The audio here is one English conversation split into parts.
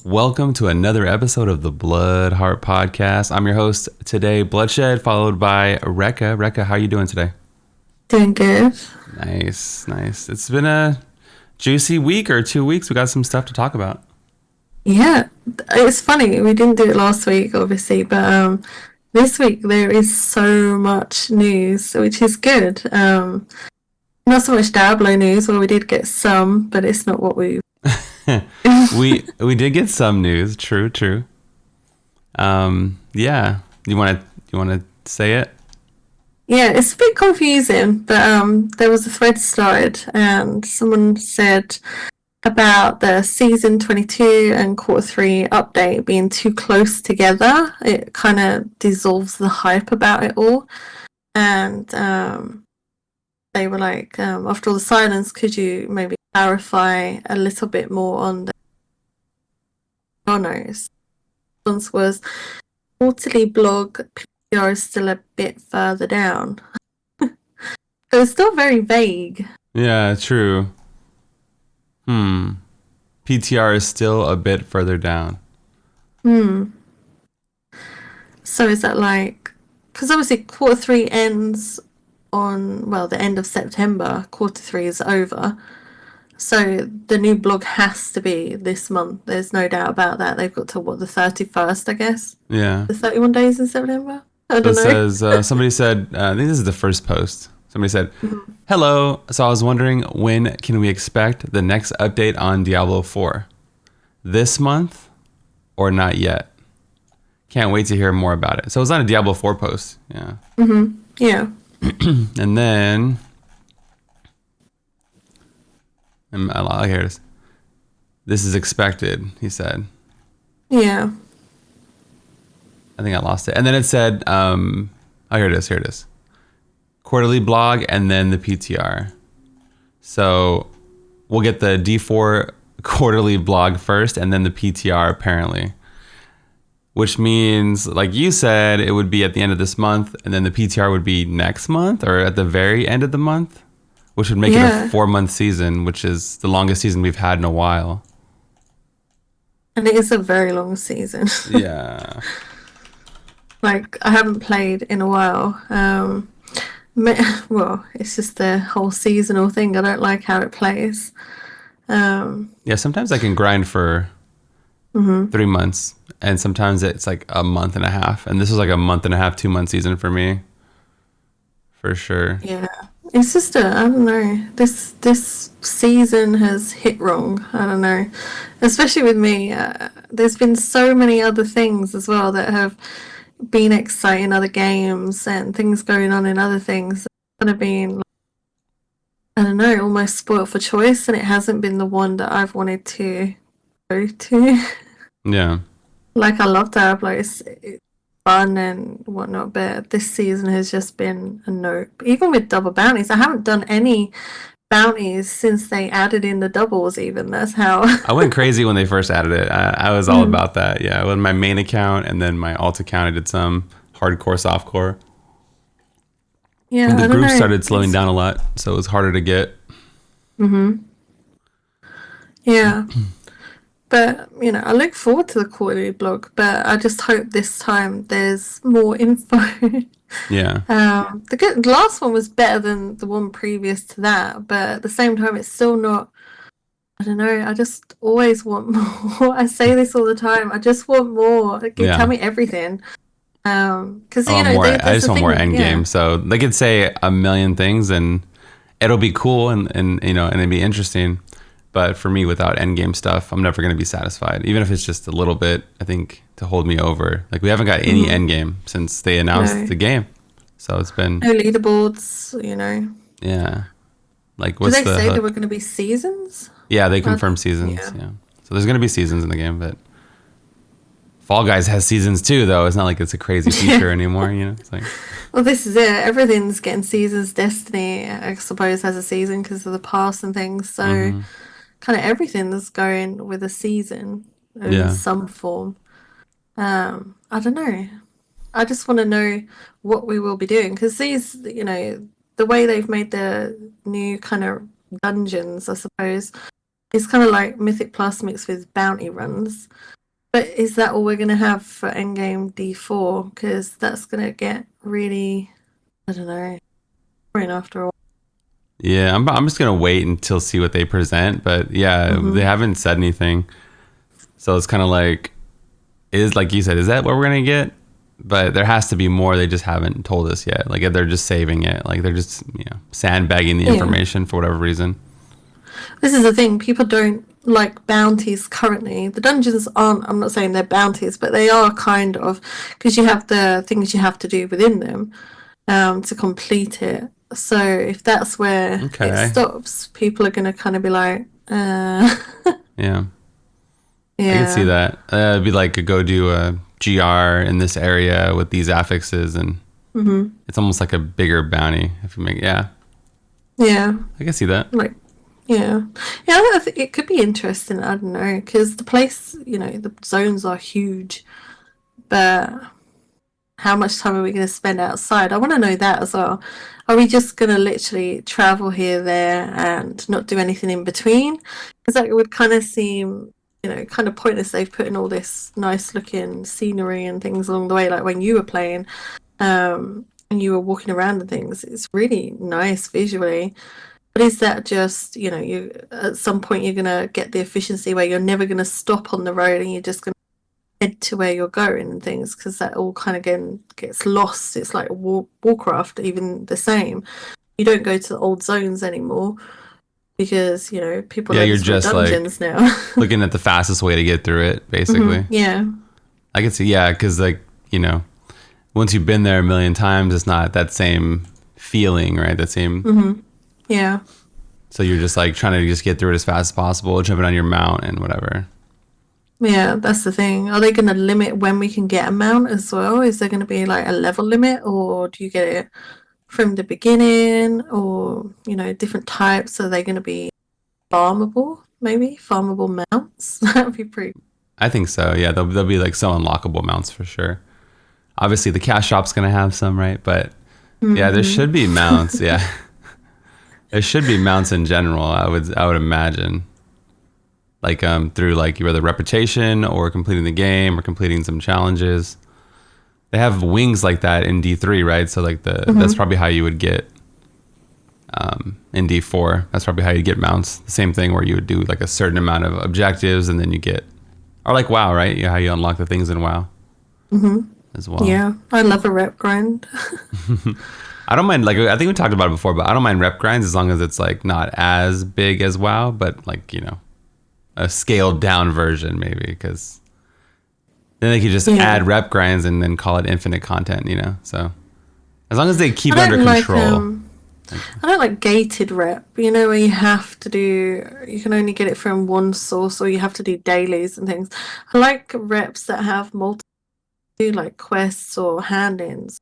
Welcome to another episode of the Blood Heart Podcast. I'm your host today, Bluddshed, followed by Rekka. Rekka, how you doing today? Doing good. Nice. It's been a juicy week or 2 weeks. We got some stuff to talk about. Yeah, it's funny. We didn't do it last week, obviously, but this week there is so much news, which is good. Not so much Diablo news, well, we did get some, but it's not what we. we did get some news. True. Yeah. You wanna say it? Yeah, it's a bit confusing, but there was a thread started, and someone said about the season 22 and quarter 3 update being too close together. It kind of dissolves the hype about it all, and they were like, after all the silence, could you maybe clarify a little bit more on the honors? Response was quarterly blog PTR is still a bit further down. So it's still very vague. Yeah, true. PTR is still a bit further down. So is that like, because obviously quarter 3 ends on, well, the end of September. Quarter 3 is over. So the new blog has to be this month. There's no doubt about that. They've got to, what, the 31st, I guess? Yeah. The 31 days in September? I don't So know. it says, somebody said, I think this is the first post. Somebody said, hello. So I was wondering, when can we expect the next update on Diablo 4? This month or not yet? Can't wait to hear more about it. So it was on a Diablo 4 post. Yeah. Yeah. And then, here it is. This is expected, he said. Yeah. I think I lost it. And then it said, here it is. Quarterly blog and then the PTR. So we'll get the D4 quarterly blog first and then the PTR apparently. Which means, like you said, it would be at the end of this month and then the PTR would be next month or at the very end of the month, which would make it a 4-month season, which is the longest season we've had in a while. And it is a very long season. Yeah. Like, I haven't played in a while. Well, it's just the whole seasonal thing. I don't like how it plays. Yeah, sometimes I can grind for 3 months, and sometimes it's like a month and a half. And this was like a month and a half, 2-month season for me, for sure. Yeah, it's just I don't know. This season has hit wrong. I don't know, especially with me. There's been so many other things as well that have been exciting, other games and things going on in other things. It's kind of been, I don't know, almost spoiled for choice, and it hasn't been the one that I've wanted to go to. Yeah. Like, I love Diablo. It's fun and whatnot, but this season has just been a nope. Even with double bounties, I haven't done any bounties since they added in the doubles. Even that's how I went crazy when they first added it. I was all about that. Yeah, with my main account and then my alt account, I did some hardcore, softcore. yeah. And the I don't group know. started slowing down a lot, so it was harder to get. Yeah. But, I look forward to the quarterly blog, but I just hope this time there's more info. Yeah. The last one was better than the one previous to that, but at the same time, it's still not, I don't know, I just always want more. I say this all the time. I just want more. Like, Yeah. tell me everything. Because, I just want more end yeah. game. So they could say a million things and it'll be cool and it'd be interesting. But for me, without end game stuff, I'm never going to be satisfied. Even if it's just a little bit, I think, to hold me over. Like, we haven't got any end game since they announced the game. So it's been... No leaderboards, Yeah. Like, what's Did they the say hook? there were going to be seasons? Yeah, they confirmed seasons. Yeah. So there's going to be seasons in the game, but Fall Guys has seasons too, though. It's not like it's a crazy feature anymore, It's like... Well, this is it. Everything's getting seasons. Destiny, I suppose, has a season because of the past and things. So kind of everything's going with a season in some form. I don't know. I just want to know what we will be doing because these, the way they've made the new kind of dungeons, I suppose, it's kind of like Mythic Plus mixed with bounty runs. But is that all we're going to have for endgame D4? Because that's going to get really, I don't know, boring after a while. Yeah, I'm just gonna wait until see what they present. But yeah, they haven't said anything, so it's kind of like, is like you said, is that what we're gonna get? But there has to be more. They just haven't told us yet. Like they're just saving it. Like they're just sandbagging the information for whatever reason. This is the thing. People don't like bounties currently. The dungeons aren't. I'm not saying they're bounties, but they are kind of, because you have the things you have to do within them to complete it. So if that's where it stops, people are going to kind of be like, yeah. I can see that. It'd be like go do a GR in this area with these affixes, and it's almost like a bigger bounty if you make. Yeah, I can see that. Like, I think it could be interesting. I don't know, because the place, the zones are huge, but how much time are we going to spend outside? I want to know that as well. Are we just going to literally travel here, there, and not do anything in between? Because that would kind of seem, kind of pointless. They've put in all this nice looking scenery and things along the way, like when you were playing and you were walking around and things. It's really nice visually. But is that just, you at some point you're going to get the efficiency where you're never going to stop on the road and you're just going to head to where you're going and things, because that all kind of gets lost. It's like Warcraft, even the same. You don't go to the old zones anymore because people you're just dungeons like now. looking at the fastest way to get through it, basically. Yeah, I can see. Because like once you've been there a million times, it's not that same feeling, right? That same. Yeah. So you're just like trying to just get through it as fast as possible, jumping on your mount and whatever. Yeah, that's the thing. Are they going to limit when we can get a mount as well? Is there going to be like a level limit, or do you get it from the beginning, or different types? Are they going to be farmable? Maybe farmable mounts. That would be pretty. I think so. Yeah, there'll be like some unlockable mounts for sure. Obviously, the cash shop's going to have some, right? But yeah, there should be mounts. Yeah, there should be mounts in general. I would imagine. Like through like either reputation or completing the game or completing some challenges. They have wings like that in D3, right? So like that's probably how you would get in D4. That's probably how you get mounts. The same thing where you would do like a certain amount of objectives and then you get, or like WoW, right? How you unlock the things in WoW as well. Yeah, I love a rep grind. I don't mind, like I think we talked about it before, but I don't mind rep grinds as long as it's like not as big as WoW, but like a scaled down version maybe, because then they could just add rep grinds and then call it infinite content, so as long as they keep it under control. I don't like gated rep, where you have to you can only get it from one source, or you have to do dailies and things. I like reps that have multiple, like quests or hand-ins,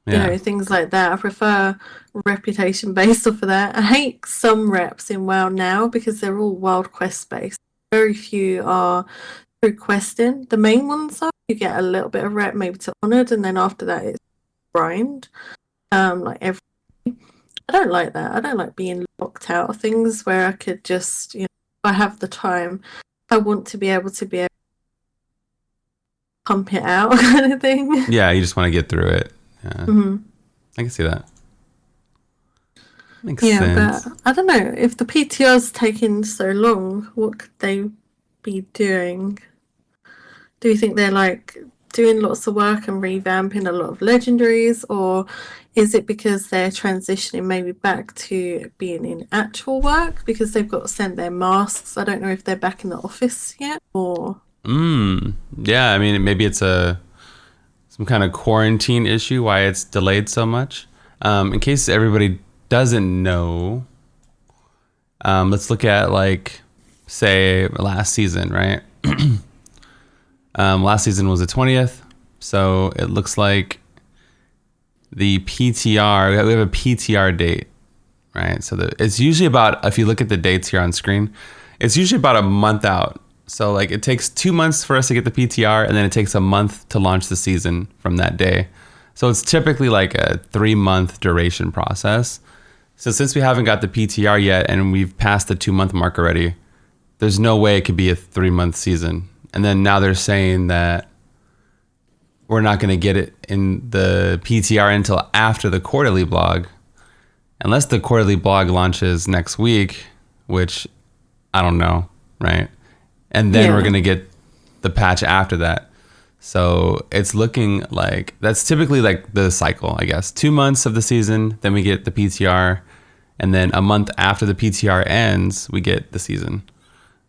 things like that. I prefer reputation based off of that. I hate some reps in WoW now because they're all wild quest based. Very few are through questing. The main ones are you get a little bit of rep maybe to Honoured, and then after that it's grind. I don't like that. I don't like being locked out of things where I could just, if I have the time, I want to be able to pump it out kind of thing. Yeah, you just want to get through it. Yeah. I can see that. Makes sense. But I don't know, if the PTR's taking so long, what could they be doing? Do you think they're like doing lots of work and revamping a lot of legendaries, or is it because they're transitioning maybe back to being in actual work because they've got to send their masks? I don't know if they're back in the office yet, or yeah, I mean maybe it's some kind of quarantine issue why it's delayed so much. In case everybody doesn't know, let's look at like say last season, right? Last season was the 20th, so it looks like the PTR, we have a PTR date, right? So it's usually about, if you look at the dates here on screen, it's usually about a month out. So like it takes 2 months for us to get the PTR, and then it takes a month to launch the season from that day. So it's typically like a 3-month duration process. So since we haven't got the PTR yet and we've passed the 2-month mark already, there's no way it could be a 3-month season. And then now they're saying that we're not going to get it in the PTR until after the quarterly blog, unless the quarterly blog launches next week, which I don't know, right? And then we're going to get the patch after that. So it's looking like that's typically like the cycle, I guess. 2 months of the season, then we get the PTR, and then a month after the PTR ends, we get the season.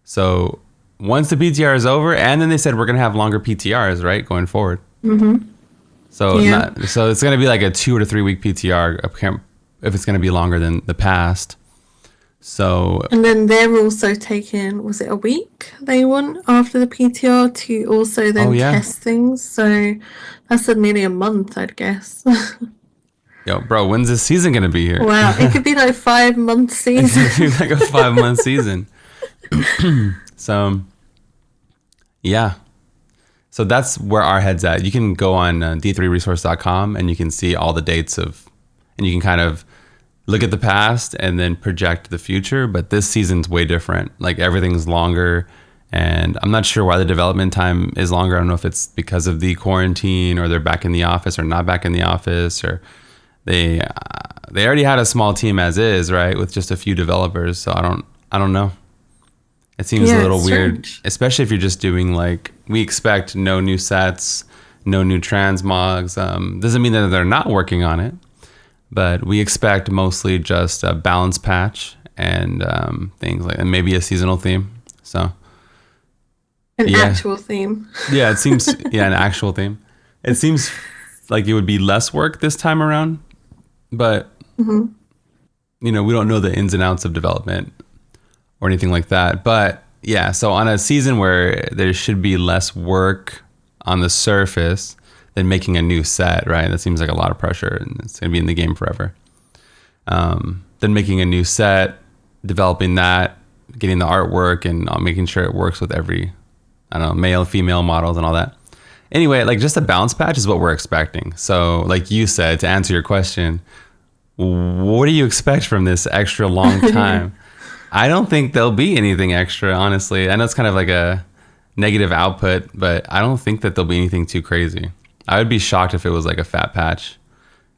So once the PTR is over, and then they said we're going to have longer PTRs, right, going forward. Mm-hmm. So so it's going to be like a 2 or 3 week PTR if it's going to be longer than the past. So and then they're also taking, was it a week they want after the PTR to also then test things? So that's nearly a month, I'd guess. Yo, bro, when's this season going to be here? Wow, it could be like 5-month season. It could be like a 5-month season. So, yeah. So that's where our head's at. You can go on d3resource.com and you can see all the dates and you can kind of look at the past and then project the future. But this season's way different. Like everything's longer, and I'm not sure why the development time is longer. I don't know if it's because of the quarantine, or they're back in the office or not back in the office, or they already had a small team as is, right, with just a few developers. So I don't know. It seems a little weird, especially if you're just doing like, we expect no new sets, no new transmogs. Doesn't mean that they're not working on it, but we expect mostly just a balance patch and things like, and maybe a seasonal theme. So an actual theme. Yeah, it seems, an actual theme. It seems like it would be less work this time around, but we don't know the ins and outs of development or anything like that. But yeah, so on a season where there should be less work on the surface than making a new set, right? That seems like a lot of pressure, and it's going to be in the game forever. Then making a new set, developing that, getting the artwork, and making sure it works with every, male, female models and all that. Anyway, like just a balance patch is what we're expecting. So like you said, to answer your question, what do you expect from this extra long time? I don't think there'll be anything extra, honestly. I know it's kind of like a negative output, but I don't think that there'll be anything too crazy. I would be shocked if it was like a fat patch.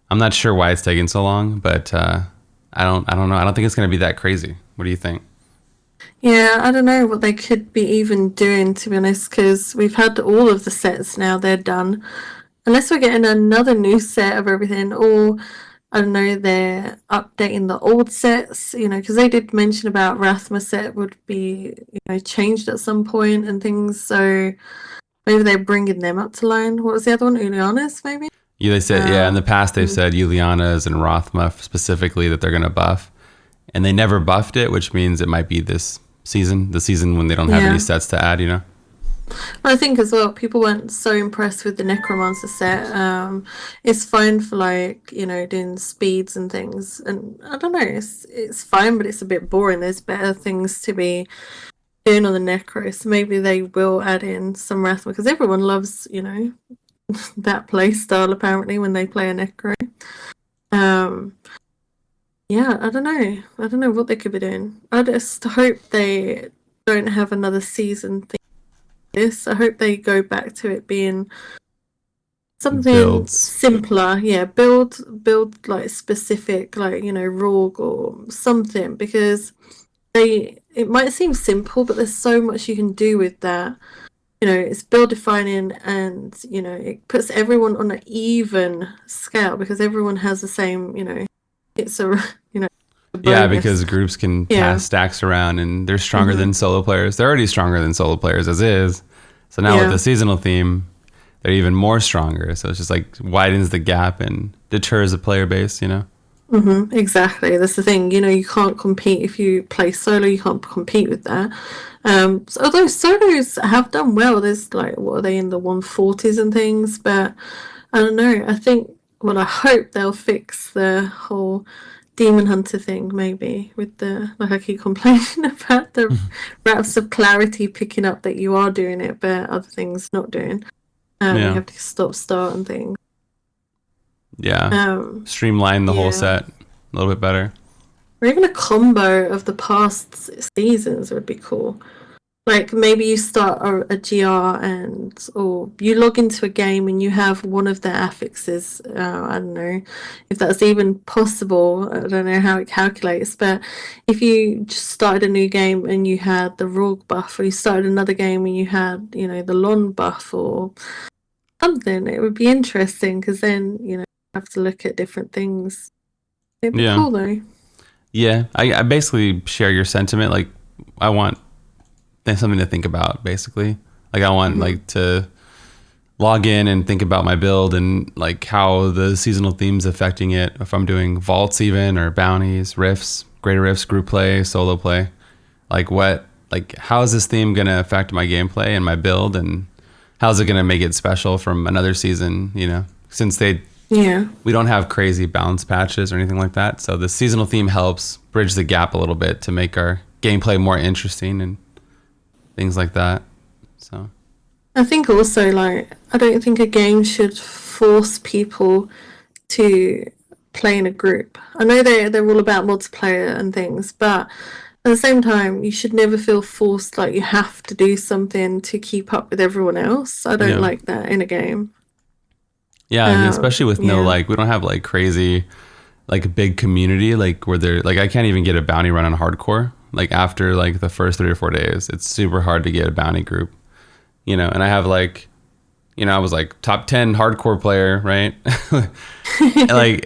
I'm not sure why it's taking so long, but I don't know. I don't think it's going to be that crazy. What do you think? Yeah, I don't know what they could be even doing, to be honest, because we've had all of the sets now, they're done. Unless we're getting another new set of everything, or I don't know, they're updating the old sets, because they did mention about Rathma set would be, changed at some point and things. So maybe they're bringing them up to line. What was the other one? Uliana's, maybe? Yeah, they said, in the past they've said Uliana's and Rathma specifically that they're going to buff. And they never buffed it, which means it might be this season, the season when they don't have any sets to add, I think as well, people weren't so impressed with the Necromancer set. It's fine for doing speeds and things, and I don't know, it's fine, but it's a bit boring. There's better things to be doing on the Necro, so maybe they will add in some Rathma, because everyone loves that play style apparently when they play a Necro. I don't know what they could be doing. I just hope they don't have another season thing. I hope they go back to it being something simpler. Yeah, build like specific, Rogue or something, because it might seem simple, but there's so much you can do with that. It's build defining, and it puts everyone on an even scale, because everyone has the same, it's a yeah, because groups can pass stacks around, and they're stronger than solo players. They're already stronger than solo players as is. So now with the seasonal theme, they're even more stronger. So it's just like widens the gap and deters the player base, Exactly. That's the thing. You can't compete if you play solo. You can't compete with that. Although solos have done well. There's what are they in the 140s and things? But I don't know. I hope they'll fix the whole Demon Hunter thing, maybe, with I keep complaining about the raps of clarity picking up that you are doing it, but other things not doing. You have to start and things. Yeah. Streamline the whole set a little bit better. Or even a combo of the past seasons would be cool. Like maybe you start a GR or you log into a game and you have one of the affixes. I don't know if that's even possible. I don't know how it calculates, but if you just started a new game and you had the Rogue buff, or you started another game and you had, the Lon buff or something, it would be interesting because then, you have to look at different things. It'd be cool though. Yeah, I basically share your sentiment. Like, I want something to think about, basically. Like, I want like to log in and think about my build and like how the seasonal theme's affecting it. If I'm doing vaults even, or bounties, rifts, greater rifts, group play, solo play. Like how is this theme gonna affect my gameplay and my build, and how's it gonna make it special from another season, since we don't have crazy balance patches or anything like that. So the seasonal theme helps bridge the gap a little bit to make our gameplay more interesting and things like that. So I think also, like, I don't think a game should force people to play in a group. I know they're all about multiplayer and things, but at the same time, you should never feel forced like you have to do something to keep up with everyone else. I don't like that in a game. Yeah, especially with we don't have like crazy, like a big community, like where they're like, I can't even get a bounty run on hardcore. Like after like the first 3 or 4 days, it's super hard to get a bounty group, and I have like, I was like top 10 hardcore player, right?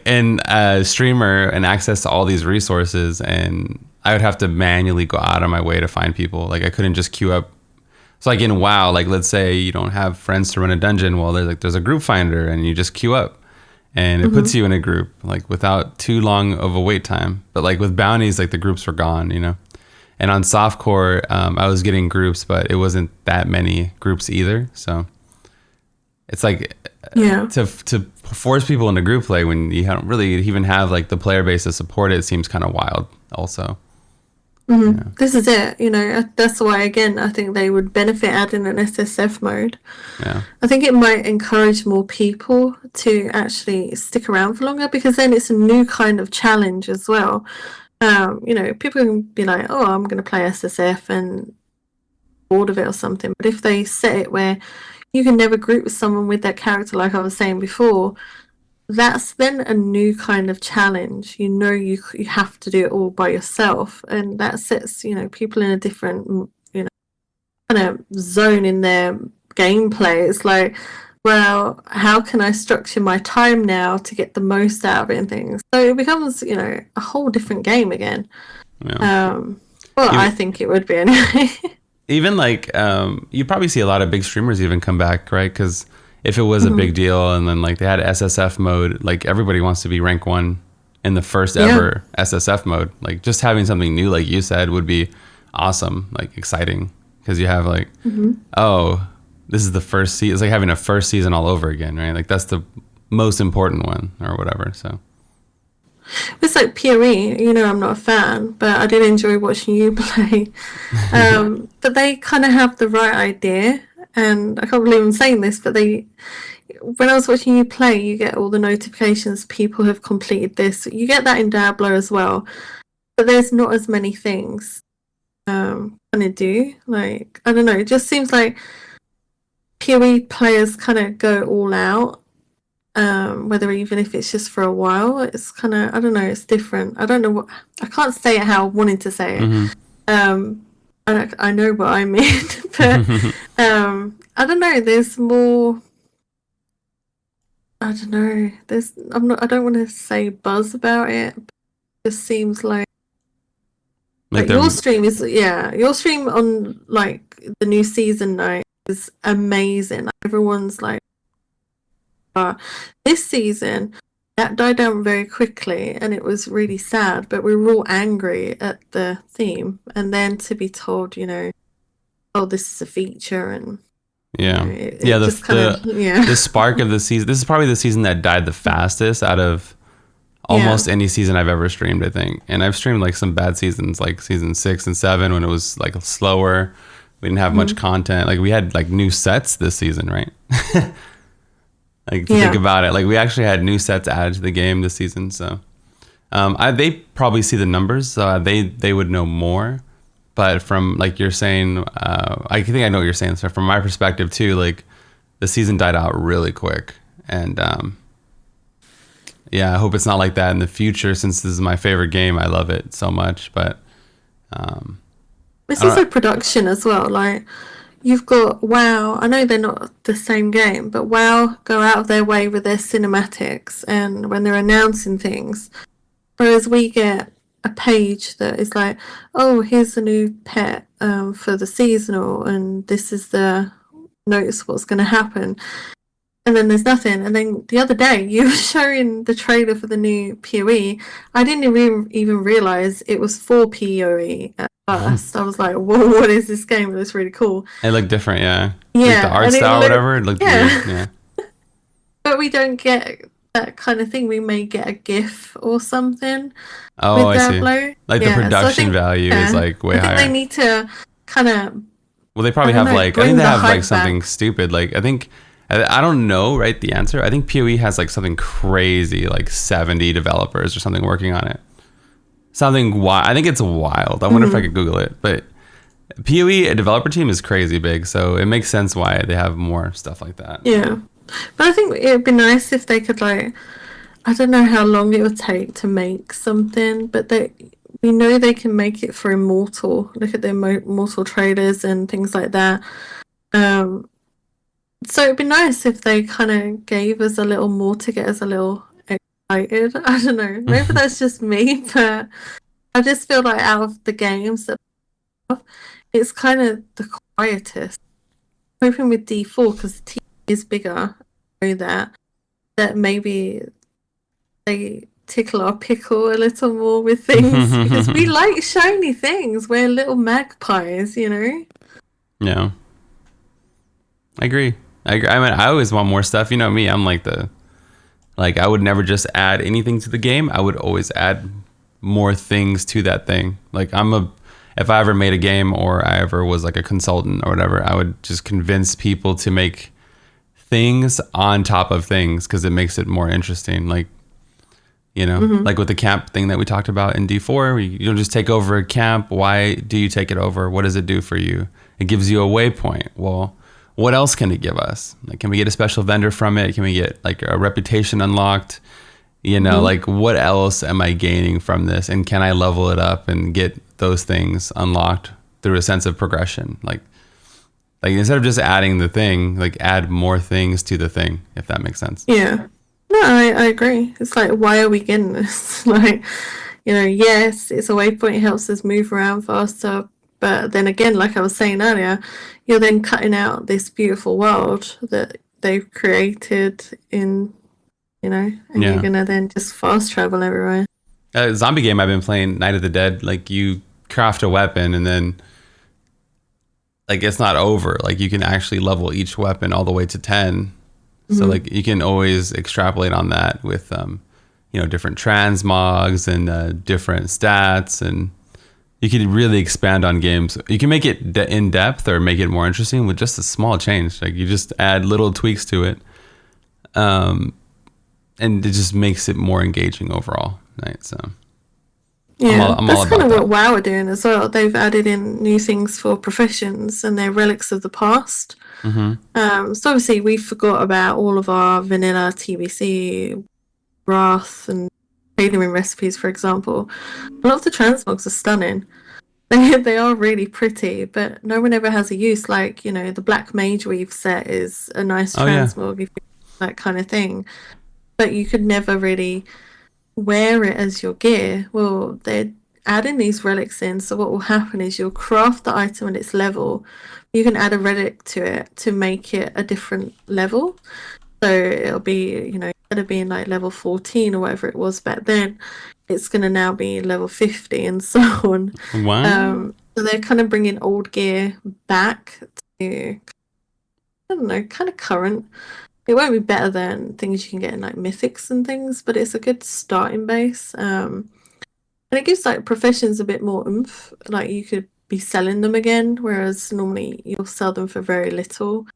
and a streamer and access to all these resources. And I would have to manually go out of my way to find people. Like I couldn't just queue up. So like in WoW, like let's say you don't have friends to run a dungeon. Well, there's a group finder and you just queue up and it puts you in a group like without too long of a wait time. But like with bounties, like the groups were gone, And on softcore, I was getting groups, but it wasn't that many groups either. So it's like to force people into group play when you don't really even have like the player base to support it seems kind of wild also. This is it, that's why, again, I think they would benefit adding an SSF mode. I think it might encourage more people to actually stick around for longer, because then it's a new kind of challenge as well. People can be like, oh, I'm going to play SSF and bored of it or something. But if they set it where you can never group with someone with that character, like I was saying before, that's then a new kind of challenge. You have to do it all by yourself, and that sets people in a different kind of zone in their gameplay. It's like, well, how can I structure my time now to get the most out of it and things? So it becomes a whole different game again. I think it would be anyway. Even like you probably see a lot of big streamers even come back, right? Because if it was a big deal and then like they had SSF mode, like everybody wants to be rank 1 in the first ever SSF mode. Like just having something new, like you said, would be awesome, like exciting, because you have like, oh, this is the first season. It's like having a first season all over again, right? Like that's the most important one or whatever. So it's like PoE, I'm not a fan, but I did enjoy watching you play. But they kind of have the right idea. And I can't believe I'm saying this, but when I was watching you play, you get all the notifications, people have completed this. You get that in Diablo as well, but there's not as many things kind of do. Like, I don't know, it just seems like PoE players kind of go all out, whether even if it's just for a while. It's kind of, I don't know, it's different. I don't know I can't say it how I wanted to say it. I know what I mean, but I don't know. There's more. I don't know. I don't want to say buzz about it. But it just seems like your stream is your stream on like the new season night is amazing. Everyone's like, this season. That died down very quickly, and it was really sad, but we were all angry at the theme. And then to be told, oh, this is a feature, and the spark of the season. This is probably the season that died the fastest out of almost any season I've ever streamed, I think. And I've streamed like some bad seasons, like season 6 and 7, when it was like slower. We didn't have much content. Like we had like new sets this season, right? Like to think about it, like we actually had new sets added to the game this season. So they probably see the numbers. They would know more. but from like you're saying, I think I know what you're saying. So from my perspective too, like the season died out really quick, and yeah, I hope it's not like that in the future. Since this is my favorite game, I love it so much. But it's also production as well. Like you've got WoW. I know they're not the same game, but WoW go out of their way with their cinematics and when they're announcing things. Whereas we get a page that is like, oh, here's a new pet for the seasonal, and this is the notice what's going to happen. And then there's nothing. And then the other day, you were showing the trailer for the new PoE. I didn't even realize it was for PoE at first. I was like, whoa, what is this game? It looks really cool. it looked different, yeah. Yeah. Like the art style or whatever, it looked weird. Yeah. But we don't get that kind of thing. We may get a GIF or something. Oh, with I Diablo. see. Like the production value is like way higher. I think they need to kind of. Well, they probably have like, I think they have like something back. stupid. Like, I don't know, right? The answer. I think PoE has like something crazy, like 70 developers or something working on it. Something wild. I think it's wild. I wonder if I could Google it. But PoE, a developer team is crazy big. So it makes sense why they have more stuff like that. Yeah. But I think it'd be nice if they could like, I don't know how long it would take to make something, but we know they can make it for Immortal. Look at their Immortal trailers and things like that. So it'd be nice if they kind of gave us a little more to get us a little excited. I don't know. Maybe that's just me, but I just feel like out of the games that it's kind of the quietest. I'm hoping with D4 because the team is bigger. I know that maybe they tickle our pickle a little more with things because we like shiny things. We're little magpies, you know? Yeah. I agree. I mean, I always want more stuff. You know me, I'm like I would never just add anything to the game. I would always add more things to that thing. Like if I ever made a game or I ever was like a consultant or whatever, I would just convince people to make things on top of things because it makes it more interesting. Like, you know, like with the camp thing that we talked about in D4, you don't just take over a camp. Why do you take it over? What does it do for you? It gives you a waypoint. Well, what else can it give us? Like, can we get a special vendor from it? Can we get like a reputation unlocked? You know, like what else am I gaining from this? And can I level it up and get those things unlocked through a sense of progression? Like instead of just adding the thing, like add more things to the thing, if that makes sense. Yeah. No, I agree. It's like, why are we getting this? Like, you know, yes, it's a waypoint, it helps us move around faster. But then again, like I was saying earlier, you're then cutting out this beautiful world that they've created in, you know, and you're going to then just fast travel everywhere. A zombie game I've been playing, Night of the Dead, like you craft a weapon and then like it's not over. Like you can actually level each weapon all the way to 10. So like you can always extrapolate on that with, you know, different transmogs and different stats, and you can really expand on games. You can make it in depth or make it more interesting with just a small change. Like you just add little tweaks to it, and it just makes it more engaging overall. Right? So yeah, I'm that's all kind about of what WoW are doing as well. They've added in new things for professions and they're relics of the past. So obviously we forgot about all of our vanilla TBC, Wrath, and tailoring recipes, for example. A lot of the transmogs are stunning. They are really pretty, but no one ever has a use. Like, you know, the Black Mage Weave set is a nice transmog, if you that kind of thing. But you could never really wear it as your gear. Well, they're adding these relics in, so what will happen is you'll craft the item at its level. You can add a relic to it to make it a different level. So it'll be, you know, instead of being like level 14 or whatever it was back then, it's going to now be level 50 and so on. Wow. So they're kind of bringing old gear back to, I don't know, kind of current. It won't be better than things you can get in like mythics and things, but it's a good starting base. And it gives like professions a bit more oomph. Like you could be selling them again, whereas normally you'll sell them for very little.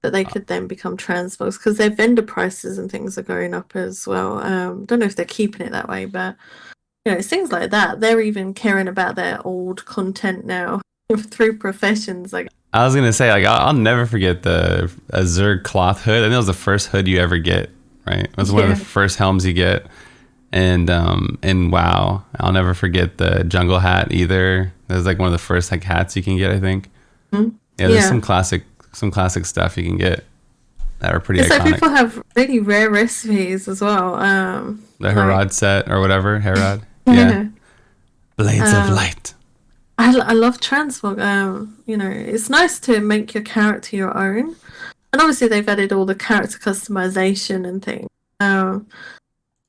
But they could then become transmogs because their vendor prices and things are going up as well. Don't know if they're keeping it that way, but you know, it's things like that. They're even caring about their old content now. through professions. Like, I was gonna say, like, I'll never forget the azure cloth hood. I think it was the first hood you ever get, right? It was one of the first helms you get. And WoW, I'll never forget the jungle hat either. That was like one of the first like hats you can get, I think. Mm-hmm. Yeah, there's some classic stuff you can get that are pretty it's iconic. like people have really rare recipes as well. The Herod set or whatever, Herod. Yeah. Blades of Light. I love transmog. You know, it's nice to make your character your own. And obviously they've added all the character customization and things.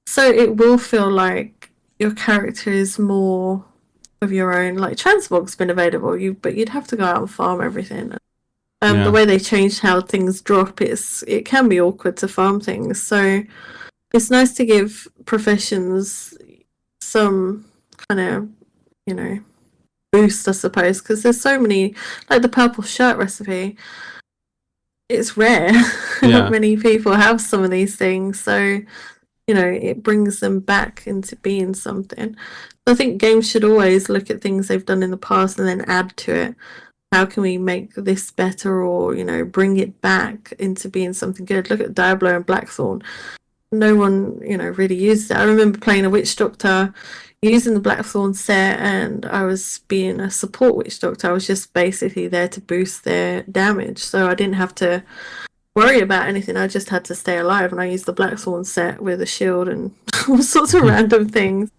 So it will feel like your character is more of your own. Like transmog's been available, but you'd have to go out and farm everything. The way they changed how things drop, it can be awkward to farm things. So it's nice to give professions some kind of, you know, boost, I suppose, because there's so many, like the purple shirt recipe. It's rare. Not many people have some of these things, so you know it brings them back into being something. I think games should always look at things they've done in the past and then add to it. How can we make this better, or you know, bring it back into being something good? Look at Diablo and Blackthorn. No one, you know, really used it. I remember playing a witch doctor using the Blackthorn set, and I was being a support witch doctor. I was just basically there to boost their damage, so I didn't have to worry about anything. I just had to stay alive, and I used the Blackthorn set with a shield and all sorts of random things.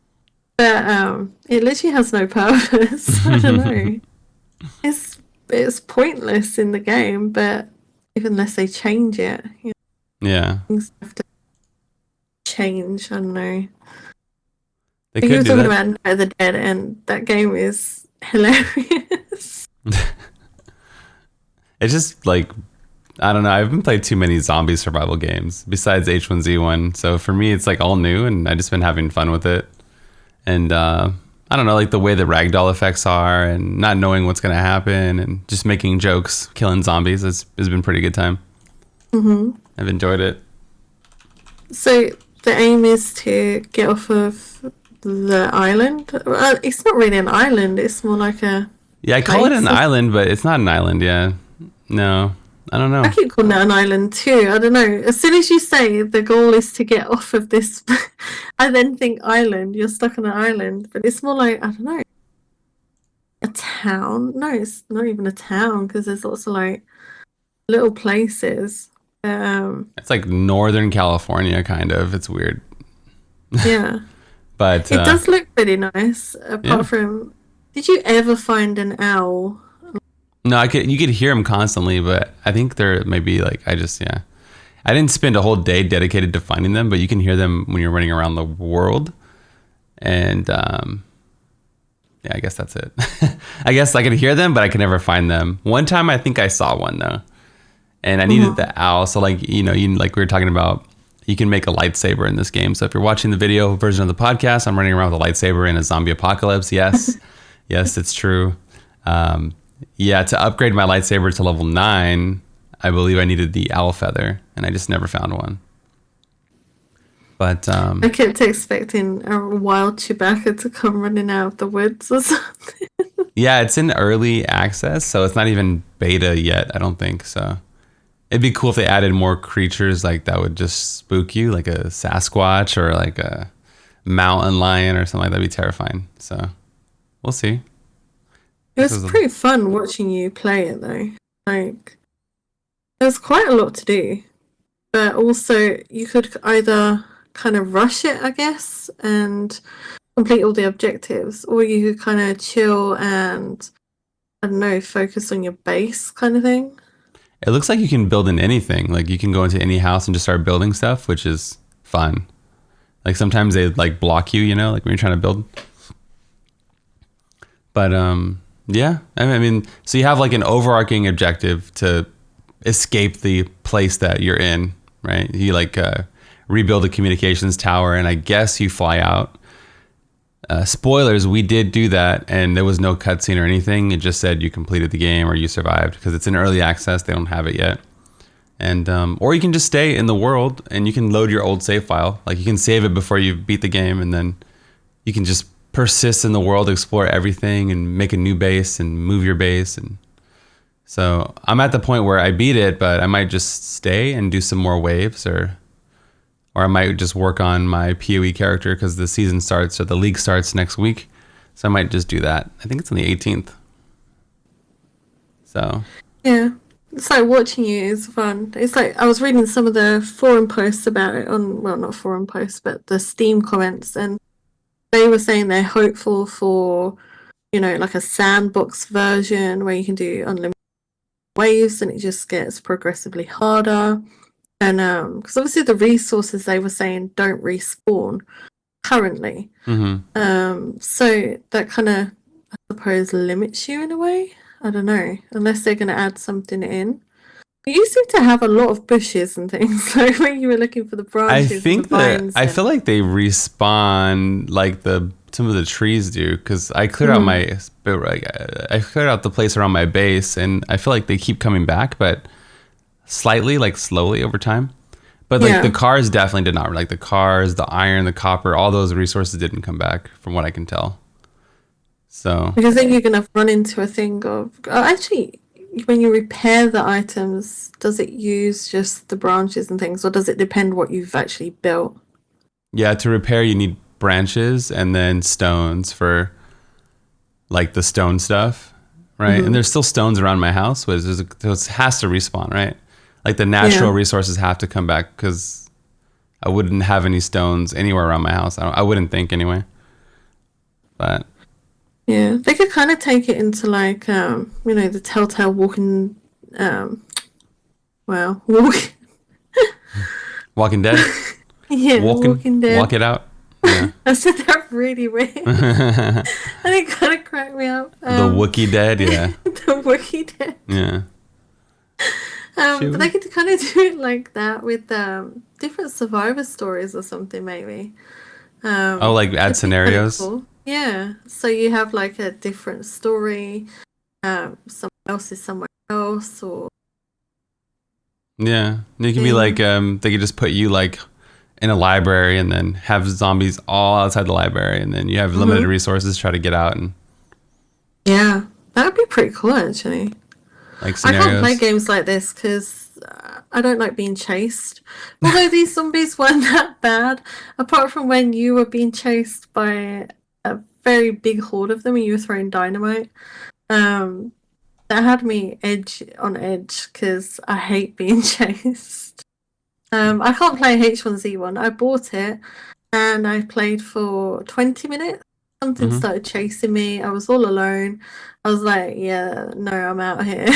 But it literally has no purpose. I don't know. It's pointless in the game, but even unless they change it, you know, things have to change. I don't know. You were talking about Night of the Dead, and that game is hilarious. It's just like, I don't know. I haven't played too many zombie survival games besides H1Z1. So for me, it's like all new, and I've just been having fun with it. And I don't know, like the way the ragdoll effects are, and not knowing what's going to happen, and just making jokes, killing zombies has been pretty good time. Mm-hmm. I've enjoyed it. So the aim is to get off of the island. Well, it's not really an island. It's more like a. Yeah, I call it an island, but it's not an island. Yeah, no, I don't know. I keep calling it an island too. I don't know. As soon as you say the goal is to get off of this, I then think island. You're stuck on an island, but it's more like, I don't know, a town. No, it's not even a town because there's lots of like little places. It's like Northern California, kind of. It's weird. Yeah. But it does look pretty nice. Apart from, did you ever find an owl? No, you could hear them constantly, but I think they're maybe like, I didn't spend a whole day dedicated to finding them, but you can hear them when you're running around the world. And I guess that's it. I guess I could hear them, but I could never find them. One time I think I saw one though, and I needed the owl. So like, you like we were talking about, you can make a lightsaber in this game. So if you're watching the video version of the podcast, I'm running around with a lightsaber in a zombie apocalypse. Yes. Yes, it's true. To upgrade my lightsaber to level 9, I believe I needed the owl feather, and I just never found one. But I kept expecting a wild Chewbacca to come running out of the woods or something. Yeah, it's in early access, so it's not even beta yet, I don't think. So it'd be cool if they added more creatures like that would just spook you, like a Sasquatch or like a mountain lion or something like that. That'd be terrifying. So we'll see. It was pretty fun watching you play it though. Like, there's quite a lot to do, but also you could either kind of rush it, I guess, and complete all the objectives, or you could kind of chill and, I don't know, focus on your base kind of thing. It looks like you can build in anything. Like you can go into any house and just start building stuff, which is fun. Like sometimes they like block you, like when you're trying to build. But yeah, I mean, so you have like an overarching objective to escape the place that you're in, right? You like rebuild a communications tower, and I guess you fly out. Spoilers, we did do that, and there was no cutscene or anything. It just said you completed the game or you survived, because it's in early access. They don't have it yet. And or you can just stay in the world and you can load your old save file. Like you can save it before you beat the game, and then you can just persist in the world, explore everything, and make a new base and move your base. And so I'm at the point where I beat it, but I might just stay and do some more waves, or I might just work on my PoE character because the season starts, or the league starts next week. So I might just do that. I think it's on the 18th. So yeah, it's like watching you is fun. It's like I was reading some of the forum posts about it not forum posts, but the Steam comments, and they were saying they're hopeful for, like a sandbox version where you can do unlimited waves and it just gets progressively harder. And because obviously the resources they were saying don't respawn currently. So that kind of, I suppose, limits you in a way. I don't know, unless they're going to add something in. You seem to have a lot of bushes and things, like when you were looking for the branches. I think I feel like they respawn like some of the trees do, because I cleared out I cleared out the place around my base, and I feel like they keep coming back, but slightly, like slowly over time. But like the cars definitely did not. Like the cars, the iron, the copper, all those resources didn't come back, from what I can tell. So because then you're gonna run into a thing of actually, when you repair the items, does it use just the branches and things, or does it depend what you've actually built? Yeah, to repair you need branches and then stones for like the stone stuff, right? And there's still stones around my house, which it has to respawn, right? Like the natural resources have to come back, because I wouldn't have any stones anywhere around my house. I wouldn't think anyway. But yeah, they could kind of take it into like the Telltale Walking Walking Dead. Yeah, Walking Dead. Walk it out. Yeah. I said that really weird. And it kind of cracked me up. The Wookiee Dead, yeah. The Wookiee Dead. Yeah. But they could kind of do it like that with different survivor stories or something, maybe. Like add scenarios? Cool. Yeah. So you have like a different story. Someone else is somewhere else, or yeah. You can be like, they could just put you like in a library and then have zombies all outside the library, and then you have limited resources to try to get out. And yeah, that would be pretty cool, actually. Like scenarios. I can't play games like this because I don't like being chased. Although these zombies weren't that bad, apart from when you were being chased by a very big horde of them and you were throwing dynamite. That had me on edge because I hate being chased. I can't play H1Z1. I bought it and I played for 20 minutes. Something started chasing me. I was all alone. I was like, yeah, no, I'm out here.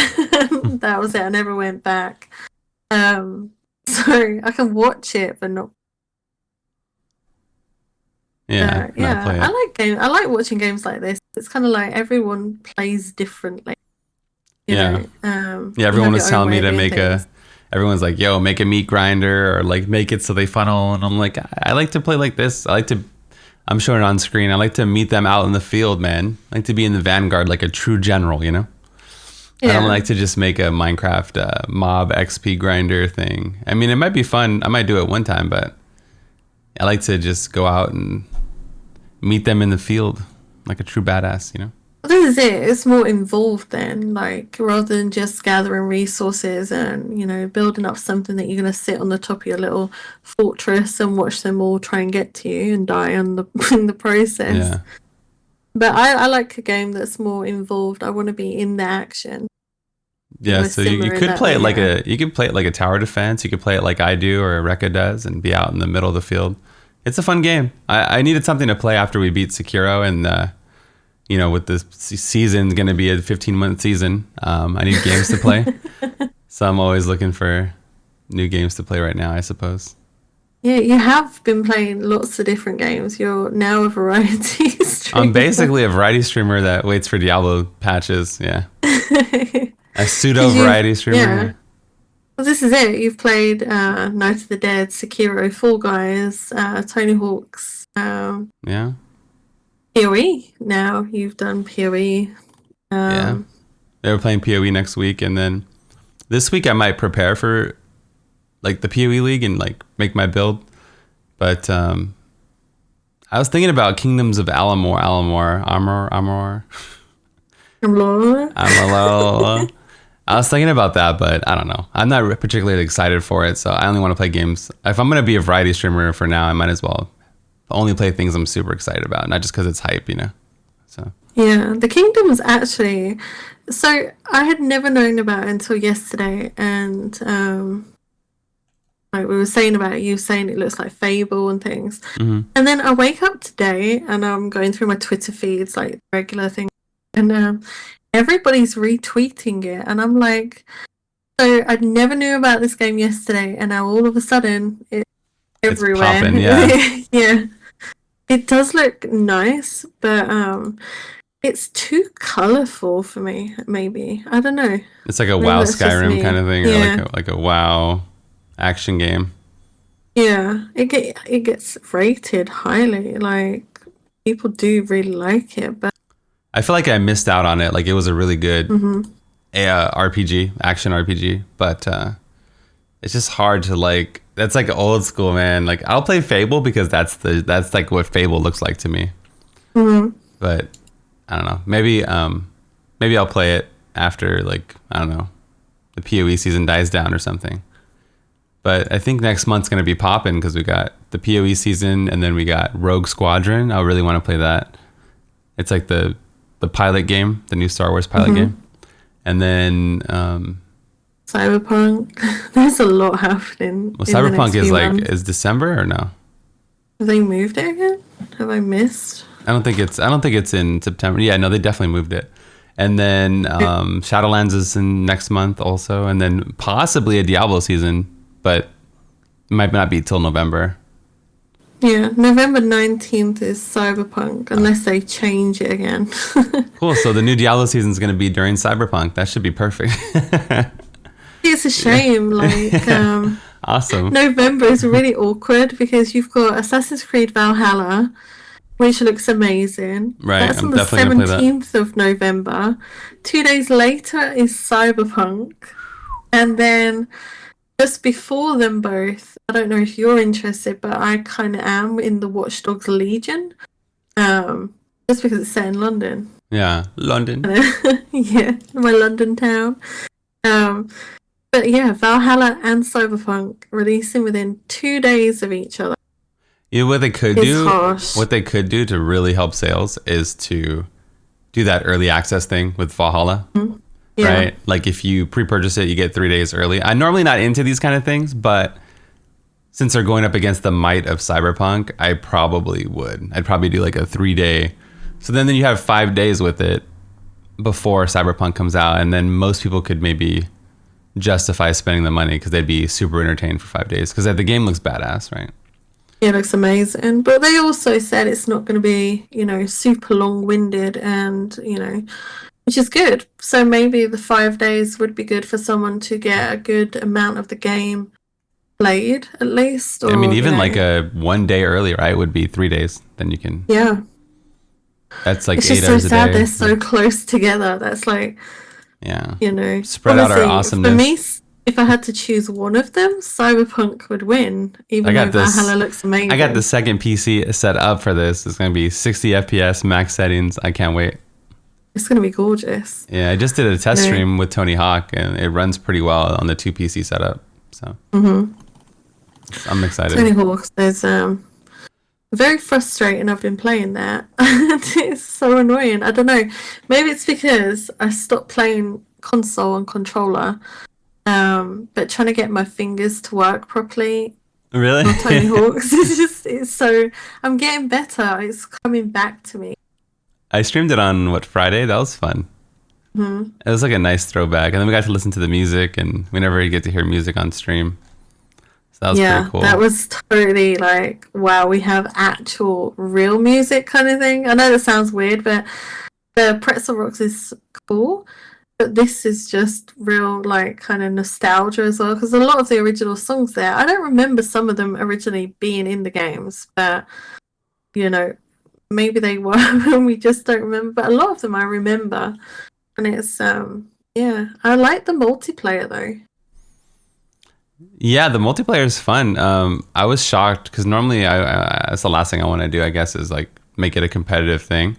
That was it. I never went back. So I can watch it, but not. Yeah, I like games. I like watching games like this. It's kind of like everyone plays differently. You know? Everyone was telling me to make everyone's like, yo, make a meat grinder, or like make it so they funnel. And I'm like, I like to play like this. I'm showing it on screen. I like to meet them out in the field, man. I like to be in the vanguard like a true general, you know? Yeah. I don't like to just make a Minecraft mob XP grinder thing. I mean, it might be fun. I might do it one time, but I like to just go out and meet them in the field like a true badass, you know? This is it. It's more involved then, like rather than just gathering resources and building up something that you're gonna sit on the top of your little fortress and watch them all try and get to you and die in the process. Yeah. But I like a game that's more involved. I want to be in the action. Yeah, so you could play it like a tower defense. You could play it like I do or Rekka does and be out in the middle of the field. It's a fun game. I needed something to play after we beat Sekiro, and with this season going to be a 15-month season, I need games to play. So I'm always looking for new games to play right now, I suppose. Yeah, you have been playing lots of different games. You're now a variety streamer. I'm basically a variety streamer that waits for Diablo patches, yeah. A pseudo-variety streamer. Yeah. Well, this is it. You've played Night of the Dead, Sekiro, Fall Guys, Tony Hawk's. Yeah. PoE. Now you've done PoE. Yeah. They were playing PoE next week, and then this week I might prepare for like the PoE League and like make my build. But I I was thinking about Kingdoms of Armor. I was thinking about that, but I don't know. I'm not particularly excited for it, so I only want to play games. If I'm going to be a variety streamer for now, I might as well only play things I'm super excited about, not just because it's hype, you know? So Yeah, the Kingdoms actually. So I had never known about it until yesterday, and like we were saying about it, you were saying it looks like Fable and things. mhm. And then I wake up today and I'm going through my Twitter feeds, like regular thing, and everybody's retweeting it, and I'm like, so I never knew about this game yesterday, and now all of a sudden it's It's everywhere. popping, yeah. Yeah, it does look nice, but it's too colorful for me. Maybe I don't know. It's like a Maybe WoW that's just Skyrim kind me. of thing, or Yeah, like a WoW action game. yeah. It gets rated highly. Like people do really like it, but I feel like I missed out on it. Like it was a really good mhm. RPG, action RPG, but it's just hard to like. That's like old school, man. Like I'll play Fable because that's like what Fable looks like to me. Mhm. But I don't know. Maybe I'll play it after like I don't know the PoE season dies down or something. But I think next month's gonna be popping because we got the PoE season and then we got Rogue Squadron. I really want to play that. It's like the pilot game, the new Star Wars pilot game, and then Cyberpunk. There's a lot happening. well, In the next Cyberpunk is few like months. is December or no? Have they moved it again? Have I missed? I don't think it's in September. Yeah, no, they definitely moved it. And then Shadowlands is in next month also, and then possibly a Diablo season, but it might not be till November. Yeah, November 19th is Cyberpunk, unless they change it again. Cool. So the new Diablo season is going to be during Cyberpunk. That should be perfect. It's a shame, like, Awesome. November is really awkward because you've got Assassin's Creed Valhalla, which looks amazing. Right. That's I'm on the definitely going to play that. 17th of November. 2 days later is Cyberpunk. And then just before them both, I don't know if you're interested, but I kind of am in the Watch Dogs Legion. Just because it's set in London. Yeah, London. Yeah, my London town. But yeah, Valhalla and Cyberpunk releasing within 2 days of each other. You know what they could It's do? harsh. What they could do to really help sales is to do that early access thing with Valhalla. Yeah. Right? Like if you pre-purchase it, you get 3 days early. I'm normally not into these kind of things, but since they're going up against the might of Cyberpunk, I probably would. I'd probably do like a 3 day. So then you have 5 days with it before Cyberpunk comes out, and then most people could maybe justify spending the money because they'd be super entertained for 5 days because the game looks badass, right? It looks amazing. But they also said it's not going to be, super long-winded and, which is good. So maybe the 5 days would be good for someone to get a good amount of the game played, at least. Or, I mean, even like a 1 day early, right, would be 3 days. Then you can. Yeah. That's like It's 8 just so hours a sad day. they're so close together. That's like, Yeah. Spread out our awesomeness. For me, if I had to choose one of them, Cyberpunk would win, even though Valhalla looks amazing. I got the second PC set up for this. It's going to be 60 FPS max settings. I can't wait. It's going to be gorgeous. Yeah, I just did a test stream with Tony Hawk, and it runs pretty well on the 2 PC setup. So I'm excited. Tony Hawk's, there's very frustrating. I've been playing that. It's so annoying. I don't know. Maybe it's because I stopped playing console and controller. But trying to get my fingers to work properly Really? on Tony Hawk's it's so. I'm getting better. It's coming back to me. I streamed it on Friday. That was fun. It was like a nice throwback, and then we got to listen to the music, and we never get to hear music on stream. So that was pretty cool. That was totally like, wow, we have actual real music kind of thing. I know that sounds weird, but the Pretzel Rocks is cool. But this is just real, like, kind of nostalgia as well, because a lot of the original songs there, I don't remember some of them originally being in the games, but, maybe they were, and we just don't remember. But a lot of them I remember, and it's, I like the multiplayer, though. Yeah, the multiplayer is fun. I was shocked because normally that's the last thing I want to do, I guess, is like make it a competitive thing.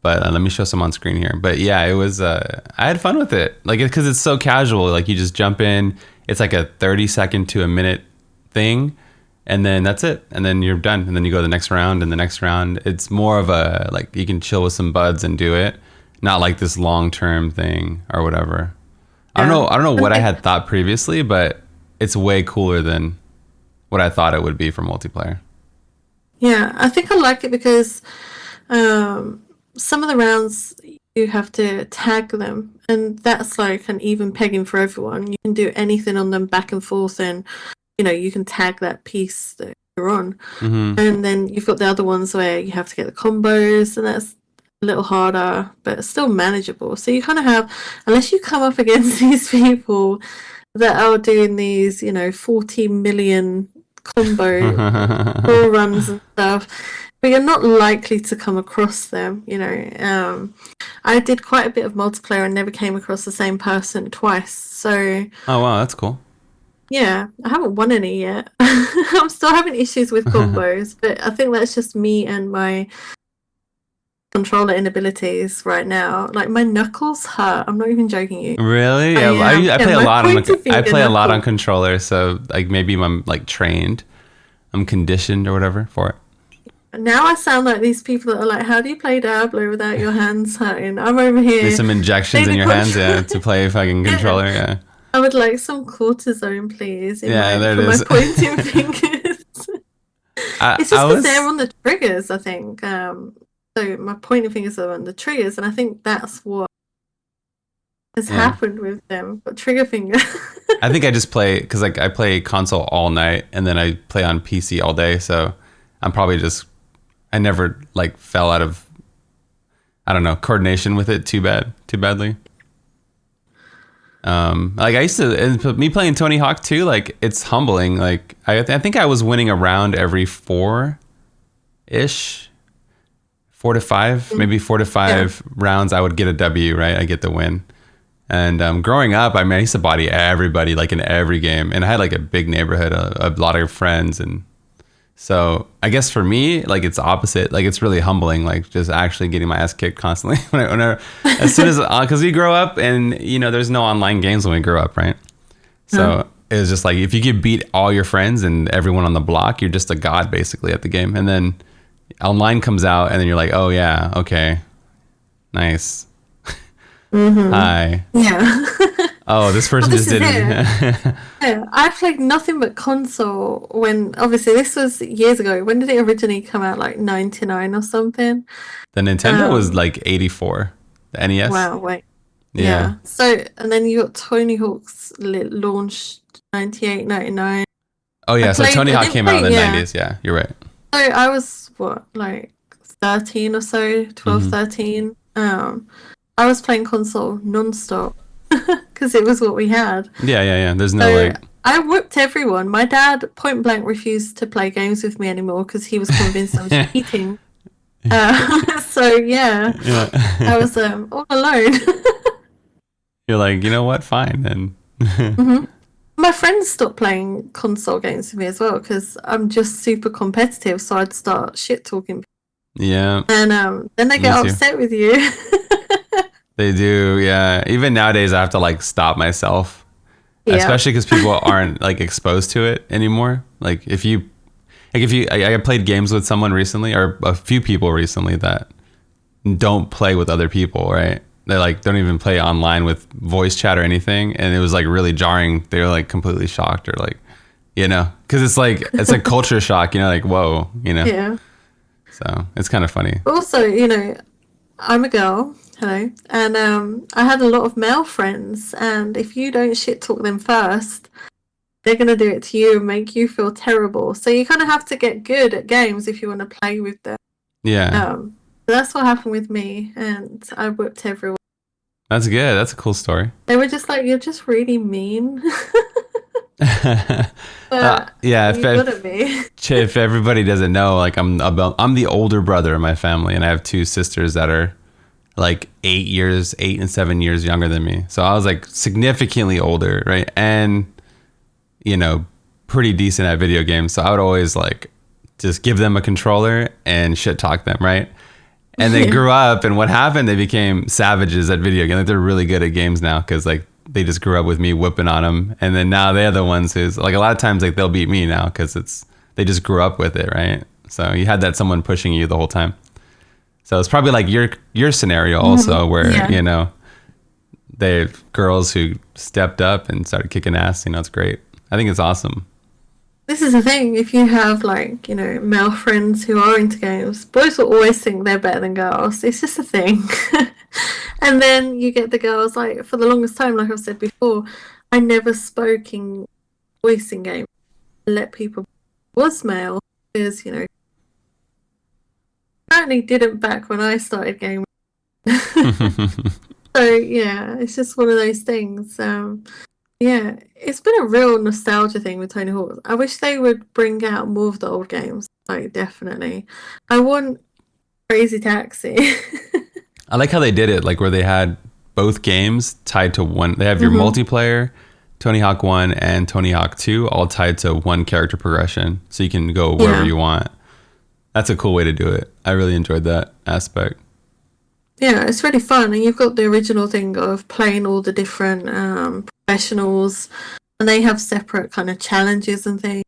But let me show some on screen here. But yeah, it was. I had fun with it, like because it's so casual. Like you just jump in. It's like a 30-second to a minute thing, and then that's it. And then you're done. And then you go to the next round and the next round. It's more of a like you can chill with some buds and do it, not like this long-term thing or whatever. I don't know what I had thought previously, but it's way cooler than what I thought it would be for multiplayer. Yeah, I think I like it because some of the rounds you have to tag them, and that's like an even pegging for everyone. You can do anything on them back and forth, and you can tag that piece that you're on. Mm-hmm. And then you've got the other ones where you have to get the combos, and that's a little harder, but still manageable. So you kind of have, unless you come up against these people that are doing these, 40 million combo ball runs and stuff, but you're not likely to come across them. I did quite a bit of multiplayer and never came across the same person twice. So oh wow, that's cool. Yeah, I haven't won any yet. I'm still having issues with combos, but I think that's just me and my controller inabilities right now. Like my knuckles hurt. I'm not even joking you. Really? Yeah, I play a lot on a lot on controller, so like maybe I'm like trained, I'm conditioned or whatever for it. Now I sound like these people that are like, how do you play Diablo without your hands hurting? I'm over here. There's some injections in your hands, to play a fucking controller, yeah. I would like some cortisone, please. There it is. My pointing fingers. It's just because they're on the triggers, I think. So my pointing fingers are on the triggers, and I think that's what has happened with them. But trigger finger. I think I just play because like I play console all night, and then I play on PC all day. So I'm probably I never like fell out of, I don't know, coordination with it too badly. Like I used to, and me playing Tony Hawk too, like it's humbling. Like I think I was winning a round every 4-ish. 4 to 5, maybe 4 to 5 rounds, I would get a W, right? I get the win. And growing up, I used to body everybody, like in every game. And I had like a big neighborhood, a lot of friends. And so I guess for me, like it's opposite. Like it's really humbling, like just actually getting my ass kicked constantly. As soon as, because we grow up and, there's no online games when we grow up, right? So it was just like, if you could beat all your friends and everyone on the block, you're just a god basically at the game. And then online comes out and then you're like, oh yeah, okay, nice. Hi. Yeah. Oh, this person just did it. Yeah, I played nothing but console when, obviously this was years ago. When did it originally come out? Like 99 or something? The Nintendo was like 84. The NES. Wow, wait. Yeah. So, and then you got Tony Hawk's launched 98, 99. Oh yeah, so Tony Hawk came out in the 90s. Yeah, you're right. So I was, like 13 or so, 12, 13. I was playing console non-stop because it was what we had. Yeah. There's no I whipped everyone. My dad point blank refused to play games with me anymore because he was convinced I was cheating. So yeah, I was all alone. You're like, you know what? Fine then. My friends stopped playing console games with me as well because I'm just super competitive. So I'd start shit talking. Yeah. And then they get upset with you. They do, yeah. Even nowadays, I have to like stop myself, especially because people aren't like exposed to it anymore. Like I played games with someone recently, or a few people recently that don't play with other people, right? They like don't even play online with voice chat or anything, and it was like really jarring. They were like completely shocked, or like, because it's a culture shock, like whoa, Yeah. So it's kind of funny. Also, I'm a girl, hello, and I had a lot of male friends, and if you don't shit talk them first, they're gonna do it to you and make you feel terrible. So you kind of have to get good at games if you want to play with them. Yeah. That's what happened with me, and I whipped everyone. That's good. That's a cool story. They were just like, "You're just really mean." If everybody doesn't know, like I'm the older brother in my family, and I have 2 sisters that are like 8 and 7 years younger than me. So I was like significantly older, right? And you know, pretty decent at video games. So I would always like just give them a controller and shit talk them, right? And they grew up, and what happened? They became savages at video games. Like, they're really good at games now because like they just grew up with me whipping on them, and then now they're the ones who's like a lot of times like they'll beat me now because they just grew up with it, right? So you had that someone pushing you the whole time. So it's probably like your scenario also, where you know they girls who stepped up and started kicking ass. You know, it's great. I think it's awesome. This is the thing, if you have like, you know, male friends who are into games, boys will always think they're better than girls. It's just a thing. And then you get the girls, like, for the longest time, like I've said before, I never spoke in voice in games. I let people was male because, you know, apparently didn't back when I started gaming. So yeah, it's just one of those things. Yeah, it's been a real nostalgia thing with Tony Hawk. I wish they would bring out more of the old games. Like, definitely. I want Crazy Taxi. I like how they did it, like where they had both games tied to one. They have your multiplayer, Tony Hawk 1 and Tony Hawk 2, all tied to one character progression. So you can go wherever you want. That's a cool way to do it. I really enjoyed that aspect. Yeah, it's really fun. And you've got the original thing of playing all the different professionals, and they have separate kind of challenges and things.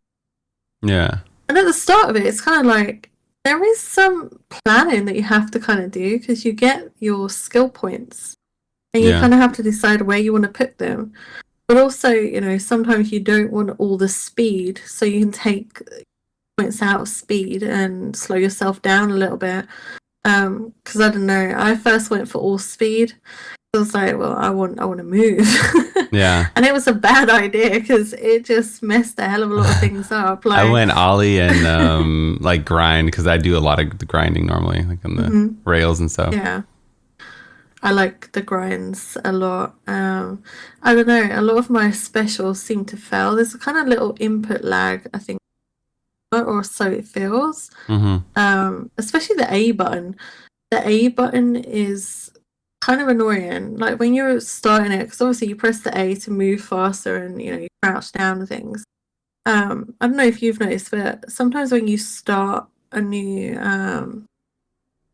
Yeah. And at the start of it, it's kind of like there is some planning that you have to kind of do because you get your skill points and you kind of have to decide where you want to put them. But also, you know, sometimes you don't want all the speed, so you can take points out of speed and slow yourself down a little bit. Because I don't know, I first went for all speed. I was like, well, I want to move. Yeah. And it was a bad idea because it just messed a hell of a lot of things up. Like, I went ollie and like grind because I do a lot of the grinding normally, like on the rails and stuff. Yeah. I like the grinds a lot. I don't know, a lot of my specials seem to fail. There's a kind of little input lag, I think, or so it feels. Especially the A button. The A button is kind of annoying. Like when you're starting it, because obviously you press the A to move faster and, you know, you crouch down and things. I don't know if you've noticed, but sometimes when you start a new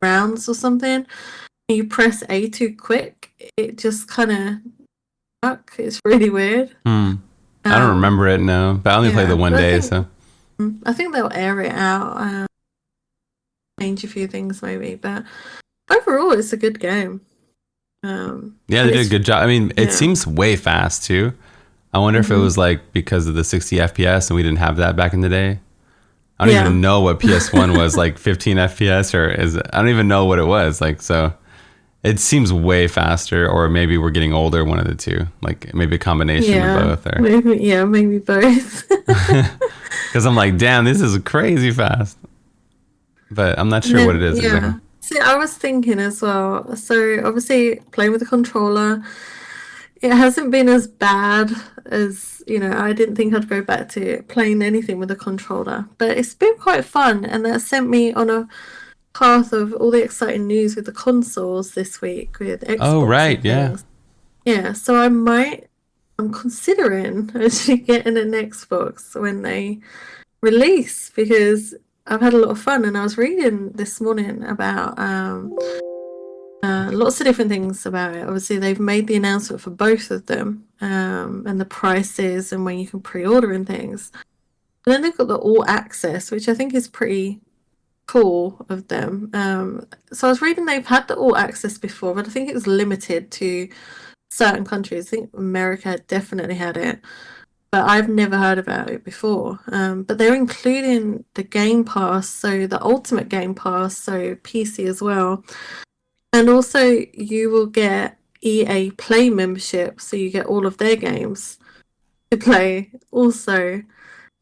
rounds or something, and you press A too quick, it just kind of it's really weird. I don't remember it, no, but I only played the one day, so I think they'll air it out, change a few things maybe, but overall it's a good game. Yeah, they did a good job. I mean, it seems way fast too. I wonder if it was like because of the 60 FPS and we didn't have that back in the day. I don't even know what PS1 was, like 15 FPS or I don't even know what it was like. So it seems way faster, or maybe we're getting older, one of the two, like maybe a combination of both. Or maybe both. Because I'm like, damn, this is crazy fast. But I'm not sure what it is exactly. See, I was thinking as well. So obviously playing with a controller, it hasn't been as bad as, you know, I didn't think I'd go back to playing anything with a controller. But it's been quite fun, and that sent me on a path of all the exciting news with the consoles this week with Xbox. Oh, right, Yeah, so I'm considering actually getting an Xbox when they release, because I've had a lot of fun, and I was reading this morning about lots of different things about it. Obviously, they've made the announcement for both of them, and the prices and when you can pre-order and things. And then they've got the all access, which I think is pretty cool of them. So I was reading they've had the all access before, but I think it was limited to certain countries. I think America definitely had it, but I've never heard about it before. But they're including the Game Pass, so the Ultimate Game Pass, so PC as well. And also you will get EA Play membership, so you get all of their games to play also.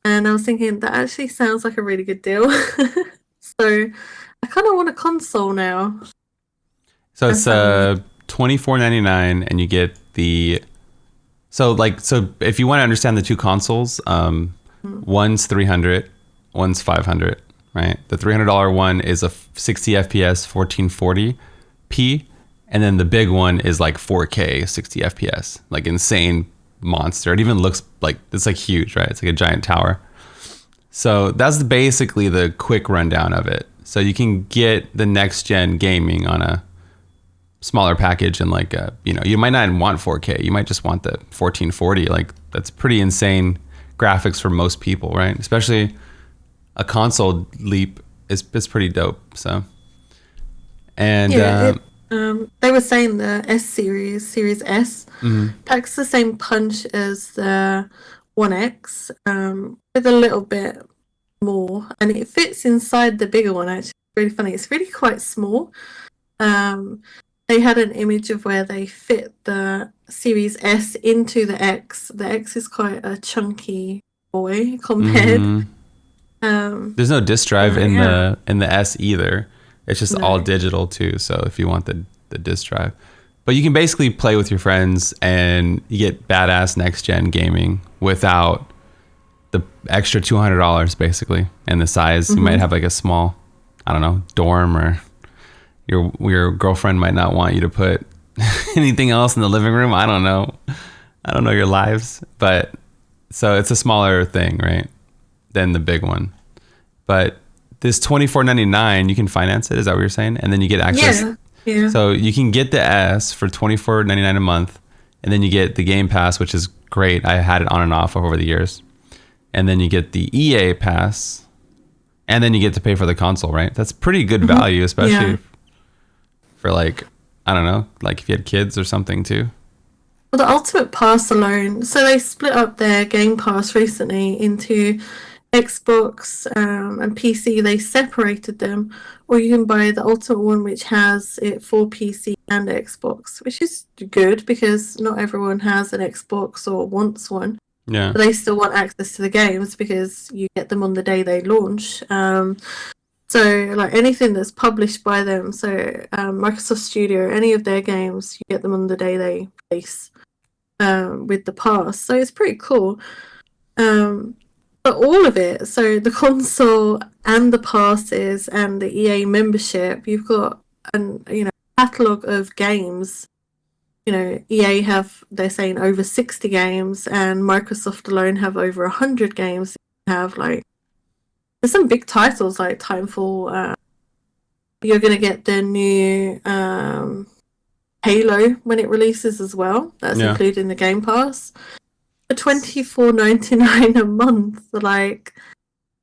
And I was thinking that actually sounds like a really good deal. So I kind of want a console now. So it's $24.99, and you get the so if you want to understand the two consoles, one's 300, one's 500, right? The $300 one is a 60 FPS 1440p, and then the big one is like 4K 60 FPS, like insane monster. It even looks like it's like huge, right? It's like a giant tower. So that's basically the quick rundown of it. So you can get the next gen gaming on a smaller package, and like you might not even want 4K. You might just want the 1440. Like that's pretty insane graphics for most people, right? Especially a console leap is pretty dope. So and they were saying the Series S packs the same punch as the One X, with a little bit more, and it fits inside the bigger one. Actually, it's really funny. It's really quite small. They had an image of where they fit the Series S into the X. The X is quite a chunky boy compared. There's no disk drive in the S either. It's just all digital too. So if you want the disk drive, but you can basically play with your friends and you get badass next gen gaming without the extra $200 basically, and the size. You might have like a small, I don't know, dorm, or your girlfriend might not want you to put anything else in the living room. I don't know your lives, but so it's a smaller thing, right, than the big one. But this $24.99, you can finance it. Is that what you're saying? And then you get access. Yeah. So you can get the S for $24.99 a month, and then you get the Game Pass, which is great. I had it on and off over the years. And then you get the EA Pass, and then you get to pay for the console, right? That's pretty good value, especially for like, I don't know, like if you had kids or something too. Well, the Ultimate Pass alone, so they split up their Game Pass recently into Xbox and PC. They separated them, or you can buy the Ultimate one, which has it for PC and Xbox, which is good because not everyone has an Xbox or wants one. Yeah. But they still want access to the games because you get them on the day they launch. So like anything that's published by them, so Microsoft Studio, any of their games, you get them on the day they release with the pass. So it's pretty cool. But all of it, so the console and the passes and the EA membership, you've got a catalogue of games. EA they're saying over 60 games, and Microsoft alone have over 100 games. Have like there's some big titles like Timefall. You're gonna get the new Halo when it releases as well. That's included in the Game Pass. For $24.99 a month. Like,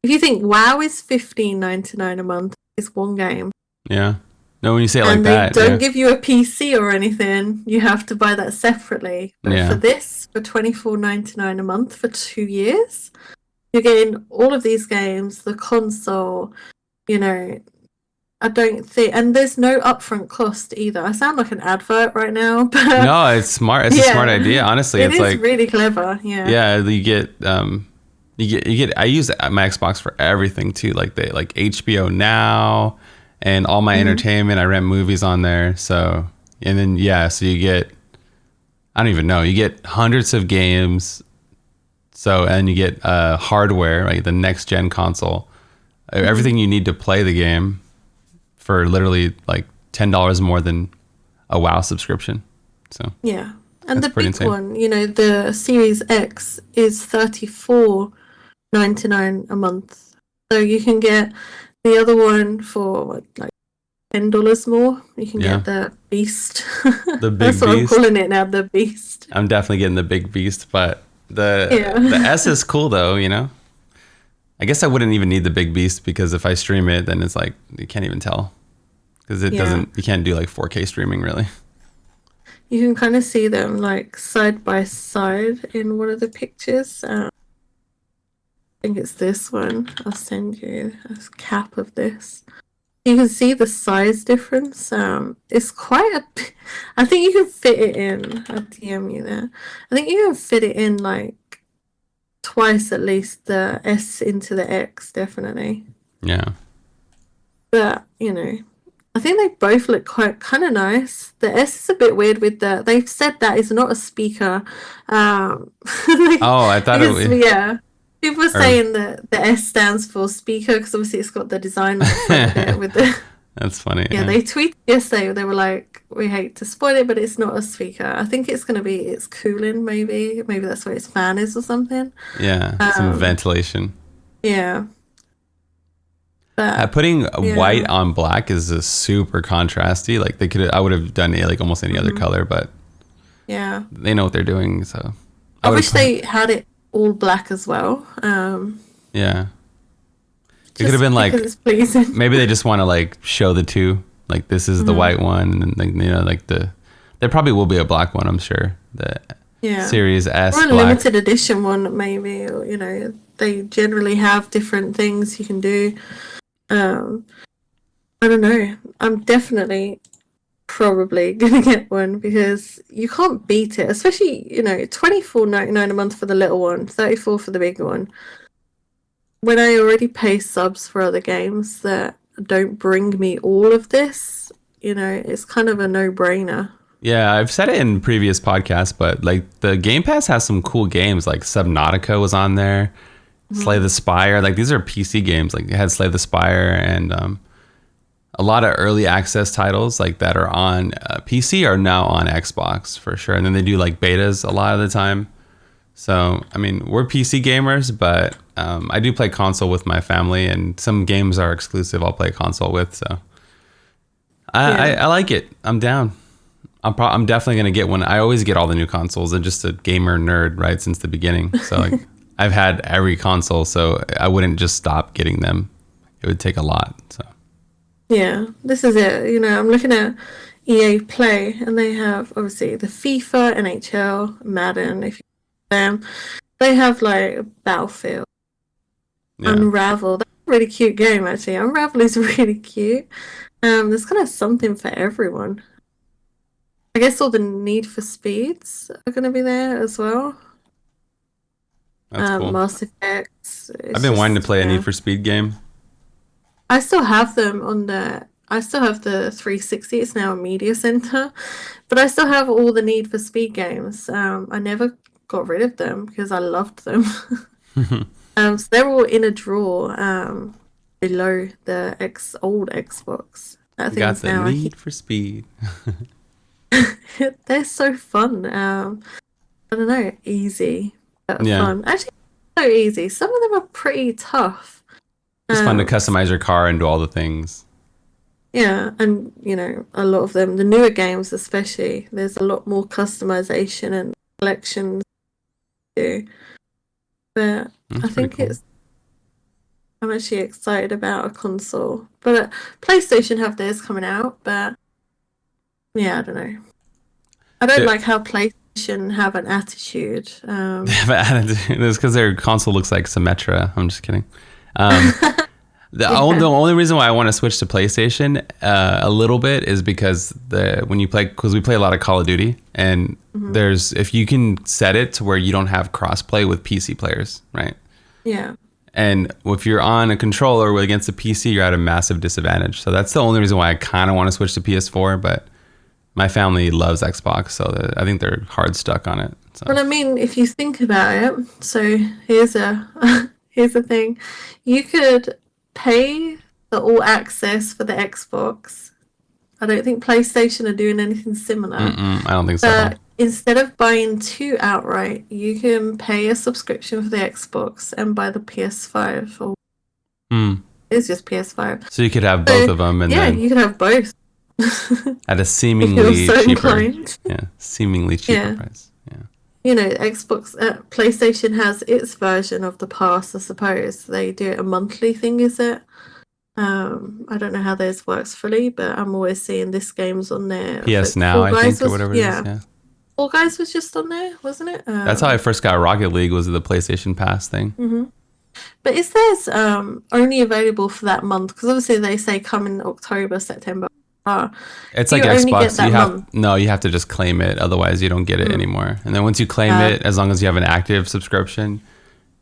if you think WoW is $15.99 a month, it's one game. Yeah. No, when you say it like and that, they don't give you a PC or anything. You have to buy that separately. But for this, for $24.99 a month for 2 years, you're getting all of these games, the console. I don't think, and there's no upfront cost either. I sound like an advert right now, but no, it's smart. It's a smart idea. Honestly, it's like really clever. Yeah. Yeah, you get. I use my Xbox for everything too, like HBO Now. And all my entertainment, I rent movies on there. So, and then, so you get, I don't even know, you get hundreds of games. So, and you get hardware, like the next gen console, everything you need to play the game for literally like $10 more than a WoW subscription. So, yeah. And the big one, the Series X is $34.99 a month. So you can get the other one for like $10 more. You can get the Beast. The big That's what beast. I'm calling it now, the Beast. I'm definitely getting the big beast, but the S is cool though, I guess I wouldn't even need the big beast because if I stream it, then it's like you can't even tell because it doesn't. You can't do like 4K streaming really. You can kind of see them like side by side in one of the pictures. I think it's this one. I'll send you a cap of this. You can see the size difference. It's quite I think you can fit it in. I'll DM you there. I think you can fit it in like twice at least, the S into the X, definitely. Yeah. But, I think they both look kind of nice. The S is a bit weird with they've said that it's not a speaker. I thought it was. Yeah. People are saying that the S stands for speaker because obviously it's got the design on the front of it with the That's funny. Yeah, they tweeted yesterday. They were like, "We hate to spoil it, but it's not a speaker. I think it's gonna be it's cooling. Maybe that's where its fan is or something." Yeah, some ventilation. Yeah. But Putting white on black is a super contrasty. Like I would have done it like almost any other color, but yeah, they know what they're doing. So I wish they had it all black as well. Yeah, it could have been like it's pleasing. Maybe they just want to like show the two. Like this is the white one, and then like there probably will be a black one. I'm sure the Series S or a black. limited edition one maybe. Or, they generally have different things you can do. I don't know. I'm definitely probably gonna get one because you can't beat it, especially $24.99 a month for the little one, $34 for the big one. When I already pay subs for other games that don't bring me all of this, it's kind of a no-brainer. Yeah, I've said it in previous podcasts, but like the Game Pass has some cool games. Like Subnautica was on there, Slay the Spire. Like these are PC games. Like it had Slay the Spire and a lot of early access titles like that are on PC are now on Xbox for sure. And then they do like betas a lot of the time. So, I mean, we're PC gamers, but I do play console with my family, and some games are exclusive I'll play console with. So I like it. I'm down. I'm definitely going to get one. I always get all the new consoles. I'm just a gamer nerd, right, since the beginning. So like, I've had every console, so I wouldn't just stop getting them. It would take a lot. So yeah, this is it. I'm looking at EA Play, and they have obviously the FIFA, NHL, Madden. If you them, they have like Battlefield, Unravel. That's a really cute game, actually. Unravel is really cute. There's kind of something for everyone. I guess all the Need for Speeds are going to be there as well. That's cool. Mass Effects. I've been wanting to play a Need for Speed game. I still have them I still have the 360. It's now a media center, but I still have all the Need for Speed games. I never got rid of them because I loved them. So they're all in a drawer below the old Xbox. I think got the Need for Speed. They're so fun. I don't know, easy, but fun. Actually, so easy. Some of them are pretty tough. It's fun to customize your car and do all the things. Yeah, and a lot of them, the newer games especially, there's a lot more customization and collections to do. But I think cool. I'm actually excited about a console. But PlayStation have theirs coming out, but yeah, I don't know. I don't like how PlayStation have an attitude. They have an attitude. It's because their console looks like Symmetra. I'm just kidding. The only reason why I want to switch to PlayStation a little bit is because we play a lot of Call of Duty, and if you can set it to where you don't have crossplay with PC players, right? Yeah. And if you're on a controller against a PC, you're at a massive disadvantage. So that's the only reason why I kind of want to switch to PS4, but my family loves Xbox, so I think they're hard stuck on it. So. Well, I mean, if you think about it, so here's the thing. You could pay the all access for the Xbox. I don't think PlayStation are doing anything similar. I don't think so. But instead of buying two outright, you can pay a subscription for the Xbox and buy the PS5. It's just PS5. So you could have both of them, and then you could have both at a seemingly cheaper, seemingly cheaper Yeah. price. Yeah. Xbox, PlayStation has its version of the pass, I suppose. They do it a monthly thing, is it? I don't know how theirs works fully, but I'm always seeing this game's on there. PS Now, I think, or whatever it is. Yeah. Fall Guys was just on there, wasn't it? That's how I first got Rocket League, was the PlayStation Pass thing. Mm-hmm. But is theirs only available for that month? Because obviously they say come in October, September. It's like Xbox. You have to just claim it, otherwise you don't get it anymore. And then once you claim it, as long as you have an active subscription,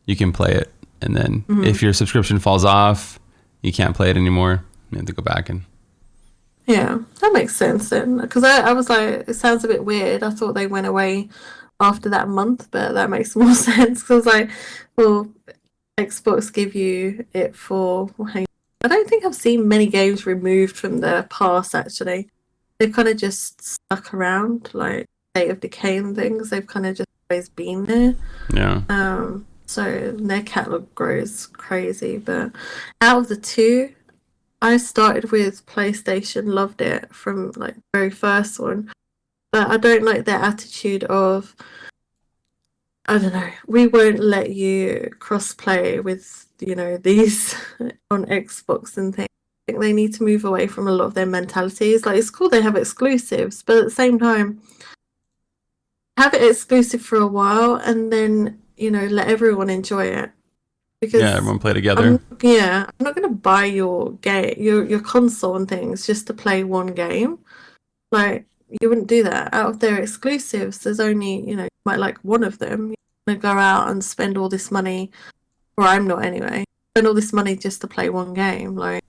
you can play it. And then if your subscription falls off, you can't play it anymore. You have to go back and. Yeah, that makes sense then. Because I was like, it sounds a bit weird. I thought they went away after that month, but that makes more sense. Because I was like, well, Xbox give you it for I don't think I've seen many games removed from the past, actually. They've kind of just stuck around, like State of Decay and things. They've kind of just always been there. Yeah. So their catalog grows crazy. But out of the two, I started with PlayStation, loved it from like the very first one. But I don't like their attitude of, I don't know, we won't let you cross-play with, these on Xbox and things. I think they need to move away from a lot of their mentalities. Like, it's cool they have exclusives, but at the same time, have it exclusive for a while and then, let everyone enjoy it. Because everyone play together. I'm not going to buy your game, your console and things just to play one game. Like, you wouldn't do that. Out of their exclusives, there's only, you might like one of them. You're going to go out and spend all this money, or I'm not anyway, spend all this money just to play one game. Like,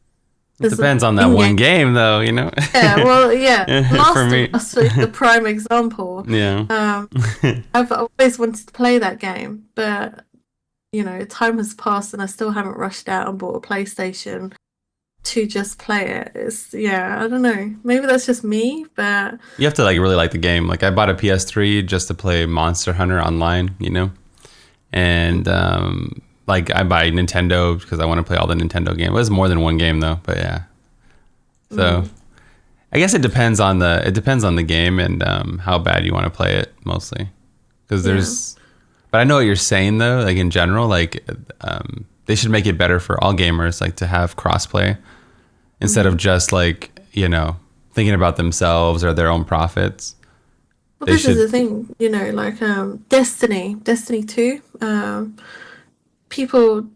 it depends on that one game, though, Yeah, well, yeah. For me. Last of Us is the prime example. Yeah. I've always wanted to play that game, but, time has passed and I still haven't rushed out and bought a PlayStation to just play it. I don't know. Maybe that's just me, but... You have to, really like the game. Like, I bought a PS3 just to play Monster Hunter online, And... I buy Nintendo because I want to play all the Nintendo games. It was more than one game though, but yeah. So I guess it depends on the game and how bad you want to play it mostly. Because but I know what you're saying though. Like in general, they should make it better for all gamers, like to have crossplay instead of just thinking about themselves or their own profits. Well, this is the thing, Destiny 2. People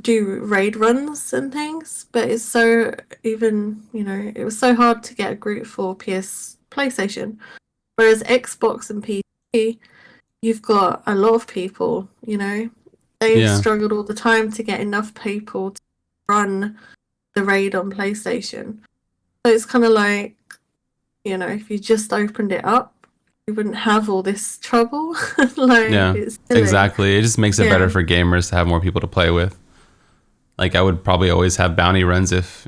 do raid runs and things, but it's so it was so hard to get a group for PlayStation. Whereas Xbox and PC, you've got a lot of people, They've struggled all the time to get enough people to run the raid on PlayStation. So it's kind of like, if you just opened it up, you wouldn't have all this trouble. It's exactly. It just makes it better for gamers to have more people to play with. Like I would probably always have bounty runs if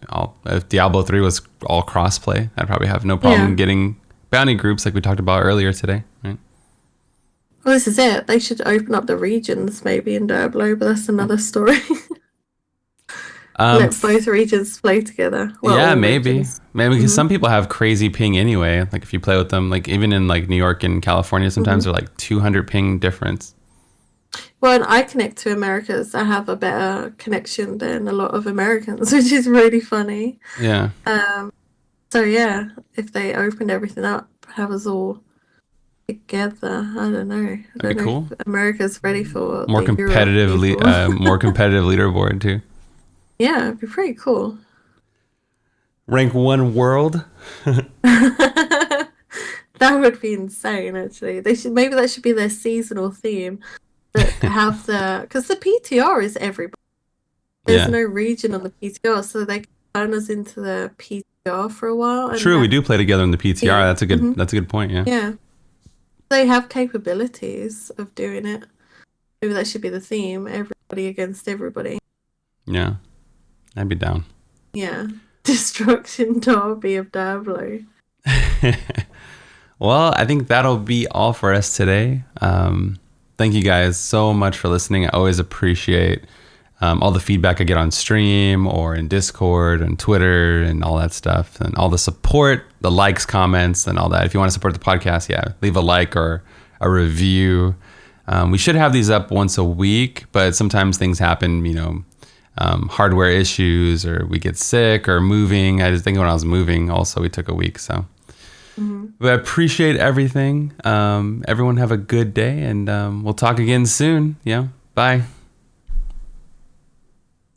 Diablo 3 was all crossplay. I'd probably have no problem getting bounty groups like we talked about earlier today. Right? Well, this is it. They should open up the regions maybe in Diablo, but that's another story. Let both regions play together. Well, maybe because some people have crazy ping anyway. Like if you play with them, like even in New York and California, sometimes they're 200 ping difference. Well, and I connect to Americas. I have a better connection than a lot of Americans, which is really funny. Yeah. So yeah, if they opened everything up, have us all together. I don't know. That'd be cool. If America's ready for more competitive, more competitive leaderboard too. Yeah, it'd be pretty cool. Rank 1 world. That would be insane. Actually, maybe that should be their seasonal theme. But have because the PTR is everybody. There's no region on the PTR, so they can turn us into the PTR for a while. And true, we do play together in the PTR. Yeah. That's a good point. Yeah. Yeah. They have capabilities of doing it. Maybe that should be the theme. Everybody against everybody. Yeah. I'd be down. Yeah. Destruction Derby of Diablo. Well, I think that'll be all for us today. Thank you guys so much for listening. I always appreciate all the feedback I get on stream or in Discord and Twitter and all that stuff and all the support, the likes, comments, and all that. If you want to support the podcast, leave a like or a review. We should have these up once a week, but sometimes things happen, hardware issues or we get sick or moving. I just think when I was moving also we took a week. So but I appreciate everything. Everyone have a good day and we'll talk again soon. Yeah. Bye.